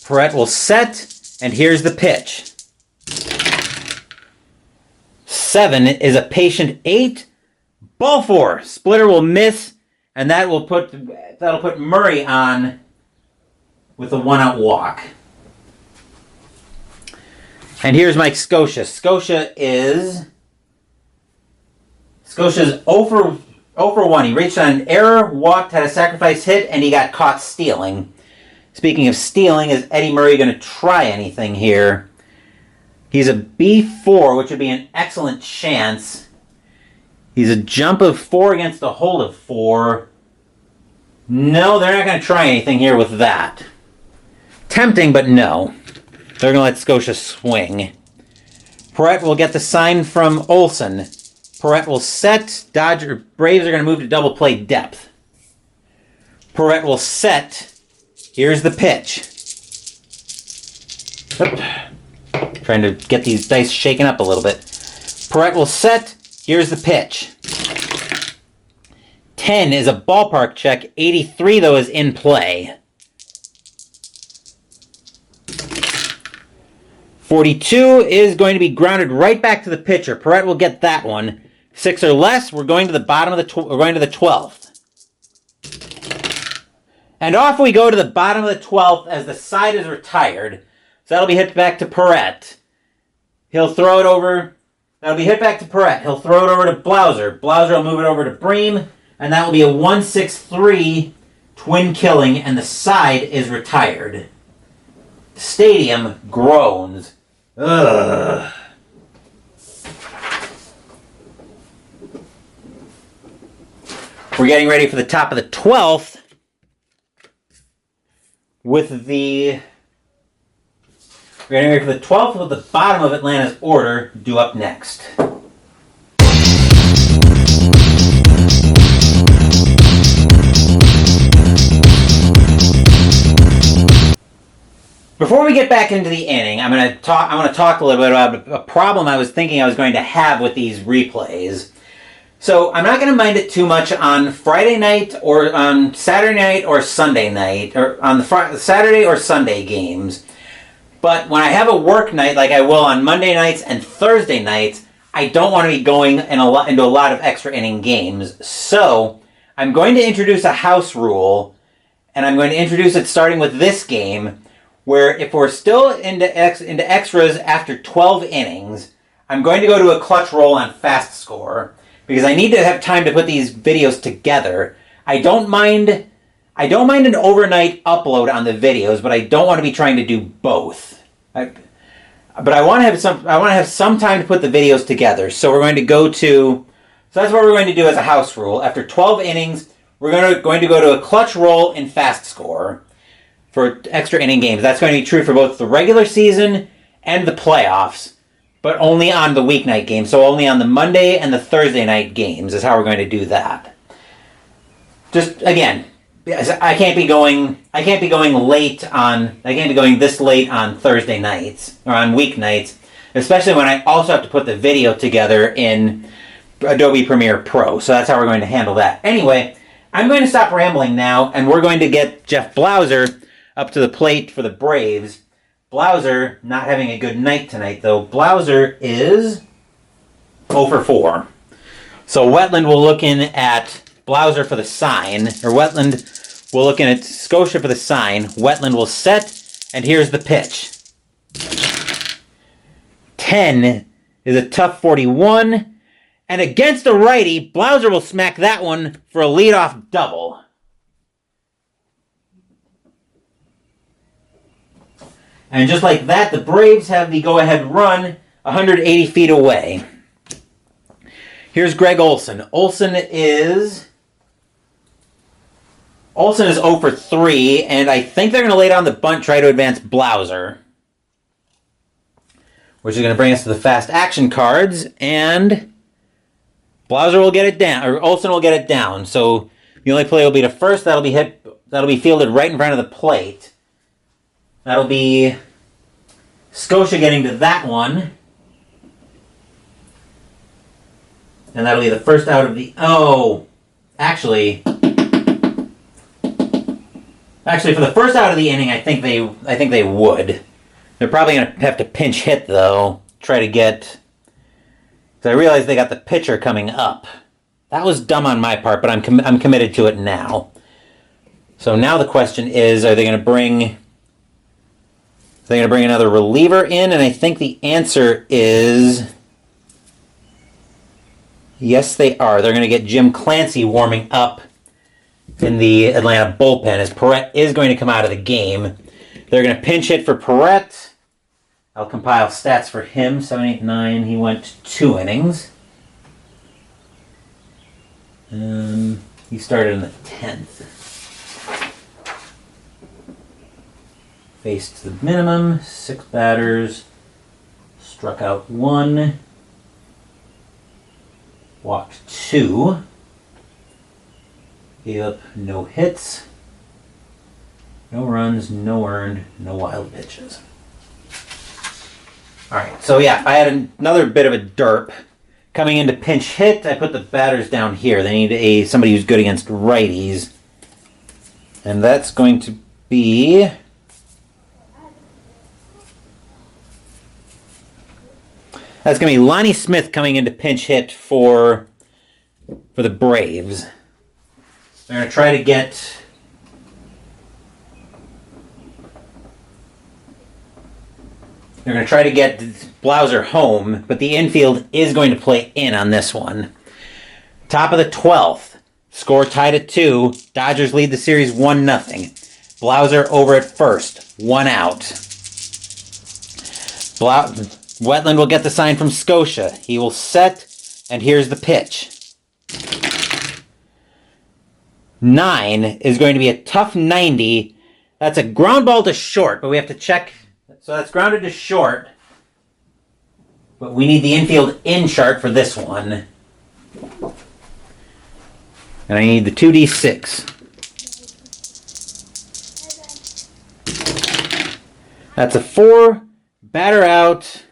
Perrette will set, and here's the pitch. 7 is a patient 8. Ball 4. Splitter will miss, and that'll put Murray on with a 1-out walk. And here's Mike Scotia. Scotia's 0 for 1. He reached on an error, walked, had a sacrifice hit, and he got caught stealing. Speaking of stealing, is Eddie Murray going to try anything here? He's a B4, which would be an excellent chance. He's a jump of 4 against a hold of 4. No, they're not going to try anything here with that. Tempting, but no. They're going to let Scotia swing. Perrette will get the sign from Olson. Perrette will set. Braves are going to move to double play depth. Perrette will set. Here's the pitch. Trying to get these dice shaken up a little bit. Perrette will set. Here's the pitch. 10 is a ballpark check. 83, though, is in play. 42 is going to be grounded right back to the pitcher. Perrette will get that one. 6 or less, we're going to the bottom of we're going to the 12th. And off we go to the bottom of the 12th as the side is retired. So that'll be hit back to Perrette. He'll throw it over. That'll be hit back to Perrette. He'll throw it over to Blauser. Blauser will move it over to Bream. And that will be a 1-6-3 twin killing, and the side is retired. The stadium groans. Ugh. We're getting ready for the top of the 12th with the... We're getting ready for the 12th with the bottom of Atlanta's order due up next. Before we get back into the inning, I want to talk a little bit about a problem I was thinking I was going to have with these replays. So I'm not going to mind it too much on Friday night or on Saturday night or Sunday night, or on the Saturday or Sunday games. But when I have a work night like I will on Monday nights and Thursday nights, I don't want to be going into a lot of extra inning games. So I'm going to introduce a house rule, and I'm going to introduce it starting with this game, where if we're still into extras after 12 innings, I'm going to go to a clutch roll on fast score, because I need to have time to put these videos together. I don't mind an overnight upload on the videos, but I don't want to be trying to do both. But I want to have some time to put the videos together. So we're going to go to... So that's what we're going to do as a house rule. After 12 innings, we're going to go to a clutch roll in fast score for extra inning games. That's going to be true for both the regular season and the playoffs, but only on the weeknight games. So only on the Monday and the Thursday night games is how we're going to do that. Just again, I can't be going this late on Thursday nights or on weeknights, especially when I also have to put the video together in Adobe Premiere Pro. So that's how we're going to handle that. Anyway, I'm going to stop rambling now, and we're going to get Jeff Blauser up to the plate for the Braves. Blauser not having a good night tonight, though. Blauser is 0 for 4. So Wetland will look in at Blauser for the sign, or Wetland We're looking at Scotia for the sign. Wetland will set, and here's the pitch. 10 is a tough 41, and against a righty, Blauser will smack that one for a leadoff double. And just like that, the Braves have the go-ahead run 180 feet away. Here's Greg Olson. Olson is 0 for 3, and I think they're going to lay down the bunt, try to advance Blauser. Which is going to bring us to the fast action cards, and Blauser will get it down, or Olson will get it down. So the only play will be to first. That'll be fielded right in front of the plate. That'll be Scotia getting to that one. And that'll be the first out of the... Actually, for the first out of the inning, I think they would. They're probably going to have to pinch hit, though. Try to get... Because I realize they got the pitcher coming up. That was dumb on my part, but I'm committed to it now. So now the question is, are they going to bring... They're going to bring another reliever in, and I think the answer is... Yes, they are. They're going to get Jim Clancy warming up in the Atlanta bullpen, as Perrette is going to come out of the game. They're going to pinch hit for Perrette. I'll compile stats for him. 7, 8, 9. He went 2 innings. He started in the 10th. Faced the minimum, 6 batters, struck out 1, walked 2, gave up no hits, no runs, no earned, no wild pitches. Alright, so yeah, I had another bit of a derp. Coming into pinch hit, I put the batters down here. They need somebody who's good against righties. And that's going to be... That's going to be Lonnie Smith coming into pinch hit for the Braves. They're going to try to get... They're going to try to get Blauser home, but the infield is going to play in on this one. Top of the 12th. Score tied at 2. Dodgers lead the series 1-0. Blauser over at first. 1 out. Wetland will get the sign from Scotia. He will set, and here's the pitch. 9 is going to be a tough 90. That's a ground ball to short, but we have to check. So that's grounded to short. But we need the infield in chart for this one. And I need the 2d6. That's a 4. Batter out.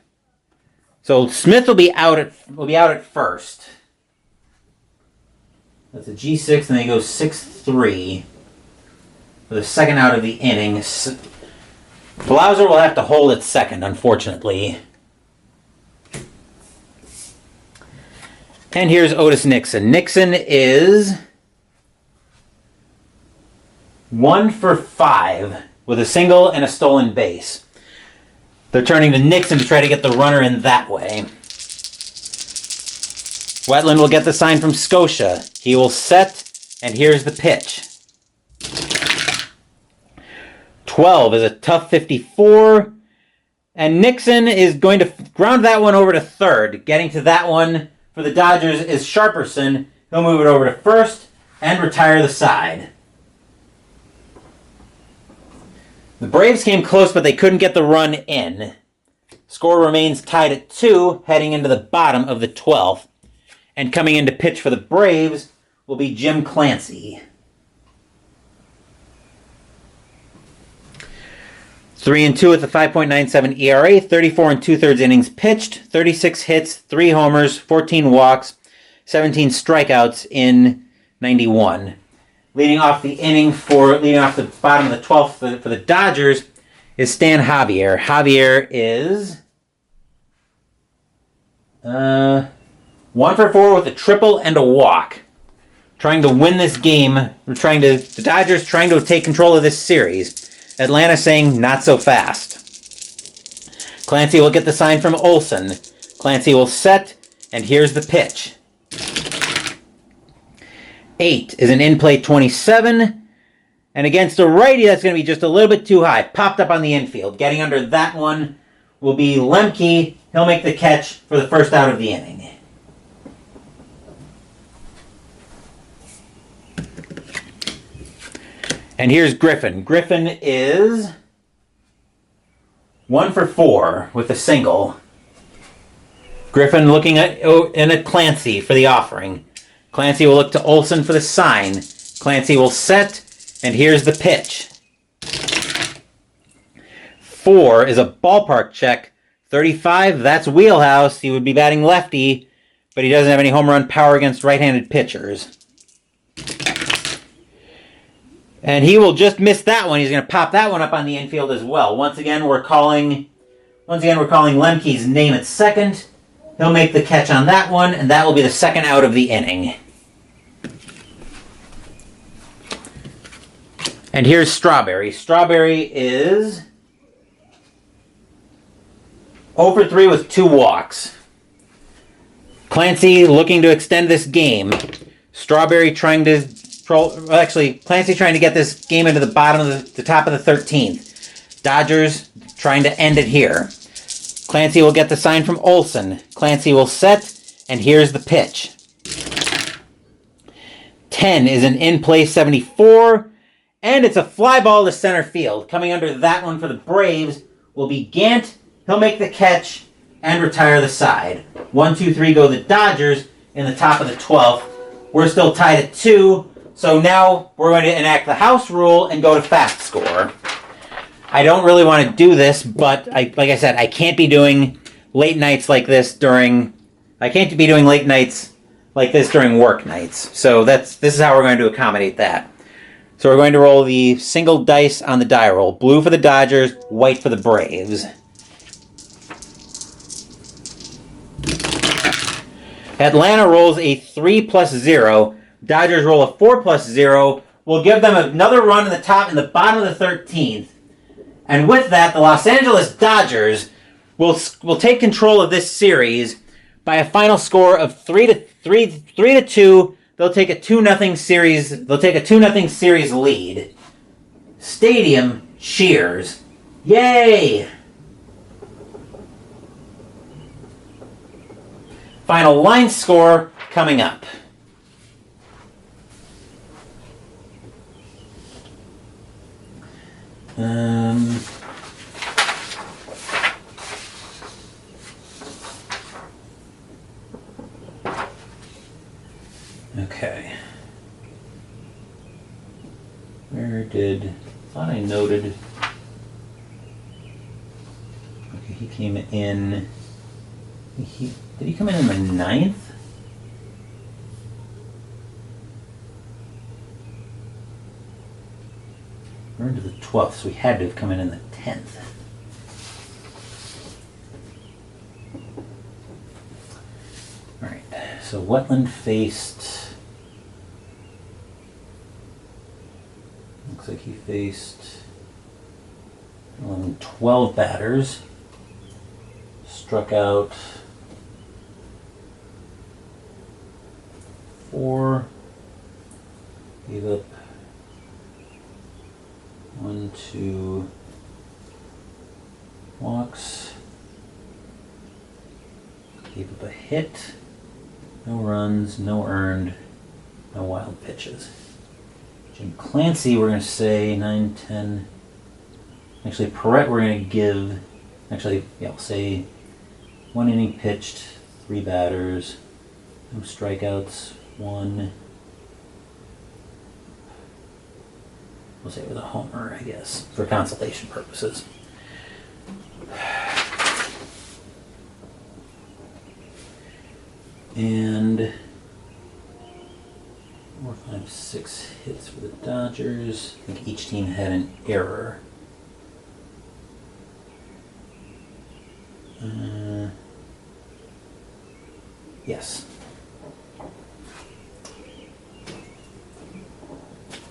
So Smith will be out at first. That's a G6, and then he goes 6-3 for the second out of the inning. Blauser will have to hold at second, unfortunately. And here's Otis Nixon. Nixon is 1 for 5 with a single and a stolen base. They're turning to Nixon to try to get the runner in that way. Wetland will get the sign from Scotia. He will set, and here's the pitch. 12 is a tough 54, and Nixon is going to ground that one over to third. Getting to that one for the Dodgers is Sharperson. He'll move it over to first and retire the side. The Braves came close, but they couldn't get the run in. Score remains tied at 2, heading into the bottom of the 12th. And coming in to pitch for the Braves will be Jim Clancy. 3-2 with a 5.97 ERA, 34 2/3 innings pitched, 36 hits, 3 homers, 14 walks, 17 strikeouts in 91. Leading off the bottom of the 12th for the Dodgers is Stan Javier. Javier is 1 for 4 with a triple and a walk. trying to win this game. The Dodgers trying to take control of this series. Atlanta saying, not so fast. Clancy will get the sign from Olson. Clancy will set, and here's the pitch. 8 is an in-play 27. And against a righty, that's going to be just a little bit too high. Popped up on the infield. Getting under that one will be Lemke. He'll make the catch for the first out of the inning. And here's Griffin. Griffin is 1 for 4 with a single. Griffin looking at Clancy for the offering. Clancy will look to Olson for the sign. Clancy will set, and here's the pitch. 4 is a ballpark check. 35, that's wheelhouse. He would be batting lefty, but he doesn't have any home run power against right-handed pitchers. And he will just miss that one. He's going to pop that one up on the infield as well. Once again, we're calling Lemke's name at second. He'll make the catch on that one, and that will be the second out of the inning. And here's Strawberry. Strawberry is 0 for 3 with 2 walks. Clancy looking to extend this game. Strawberry trying to... Clancy trying to get this game into the top of the 13th. Dodgers trying to end it here. Clancy will get the sign from Olson. Clancy will set, and here's the pitch. 10 is an in-play 74, and it's a fly ball to center field. Coming under that one for the Braves will be Gant. He'll make the catch and retire the side. 1, 2, 3 go the Dodgers in the top of the 12th. We're still tied at 2. So now we're going to enact the house rule and go to fast score. I don't really want to do this, but like I said, I can't be doing late nights like this during work nights. So this is how we're going to accommodate that. So we're going to roll the single dice on the die roll. Blue for the Dodgers, white for the Braves. Atlanta rolls a 3 plus 0. Dodgers roll a 4 plus 0. We'll give them another run in the bottom of the 13th. And with that, the Los Angeles Dodgers will take control of this series by a final score of 3-2. They'll take a 2-0 series. They'll take a 2-0 series lead. Stadium cheers. Yay! Final line score coming up. Okay. Thought I noted. Okay, he came in. Did he come in the 9th? We're into the 12th, so we had to have come in the 10th. Alright, so Wetland faced... Looks like he faced 12 batters. Struck out 4. Gave up 1, 2 walks. Gave up a hit. No runs, no earned, no wild pitches. Jim Clancy, we're going to say 9, 10. Actually, Perrette, we're going to give. We'll say 1 inning pitched, 3 batters, no strikeouts, 1. We'll say with a homer, I guess, for consolation purposes. And 4, 5, 6 hits for the Dodgers. I think each team had an error. Yes.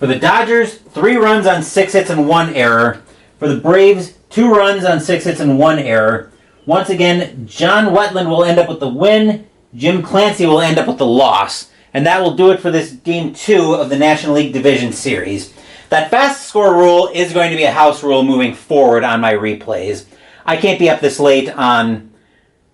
For the Dodgers, 3 runs on 6 hits and 1 error. For the Braves, 2 runs on 6 hits and 1 error. Once again, John Wetland will end up with the win. Jim Clancy will end up with the loss. And that will do it for this Game 2 of the National League Division Series. That fast score rule is going to be a house rule moving forward on my replays. I can't be up this late on...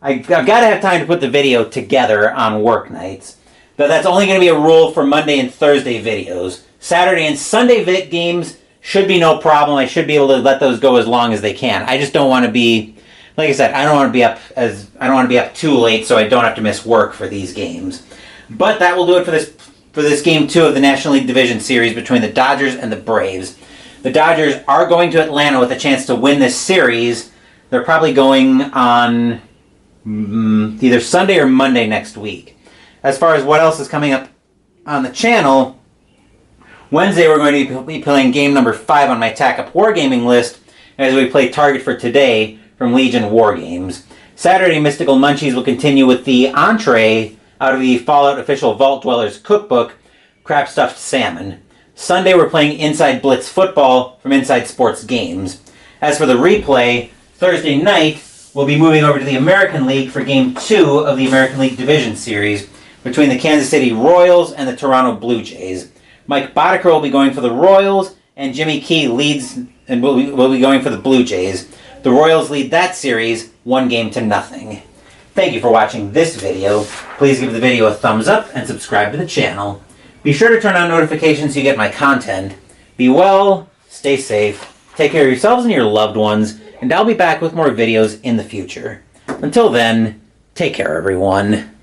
I've got to have time to put the video together on work nights. But that's only going to be a rule for Monday and Thursday videos. Saturday and Sunday games should be no problem. I should be able to let those go as long as they can. I just don't want to be... Like I said, I don't want to be up too late so I don't have to miss work for these games. But that will do it for this Game 2 of the National League Division Series between the Dodgers and the Braves. The Dodgers are going to Atlanta with a chance to win this series. They're probably going on either Sunday or Monday next week. As far as what else is coming up on the channel, Wednesday we're going to be playing game number 5 on my TAC-UP Wargaming list as we play Target for Today from Legion Wargames. Saturday, Mystical Munchies will continue with the entree out of the Fallout Official Vault Dwellers Cookbook, Crab Stuffed Salmon. Sunday we're playing Inside Blitz Football from Inside Sports Games. As for the replay, Thursday night we'll be moving over to the American League for Game 2 of the American League Division Series between the Kansas City Royals and the Toronto Blue Jays. Mike Boddicker will be going for the Royals, and Jimmy Key leads and will be going for the Blue Jays. The Royals lead that series 1-0. Thank you for watching this video. Please give the video a thumbs up and subscribe to the channel. Be sure to turn on notifications so you get my content. Be well, stay safe, take care of yourselves and your loved ones, and I'll be back with more videos in the future. Until then, take care everyone.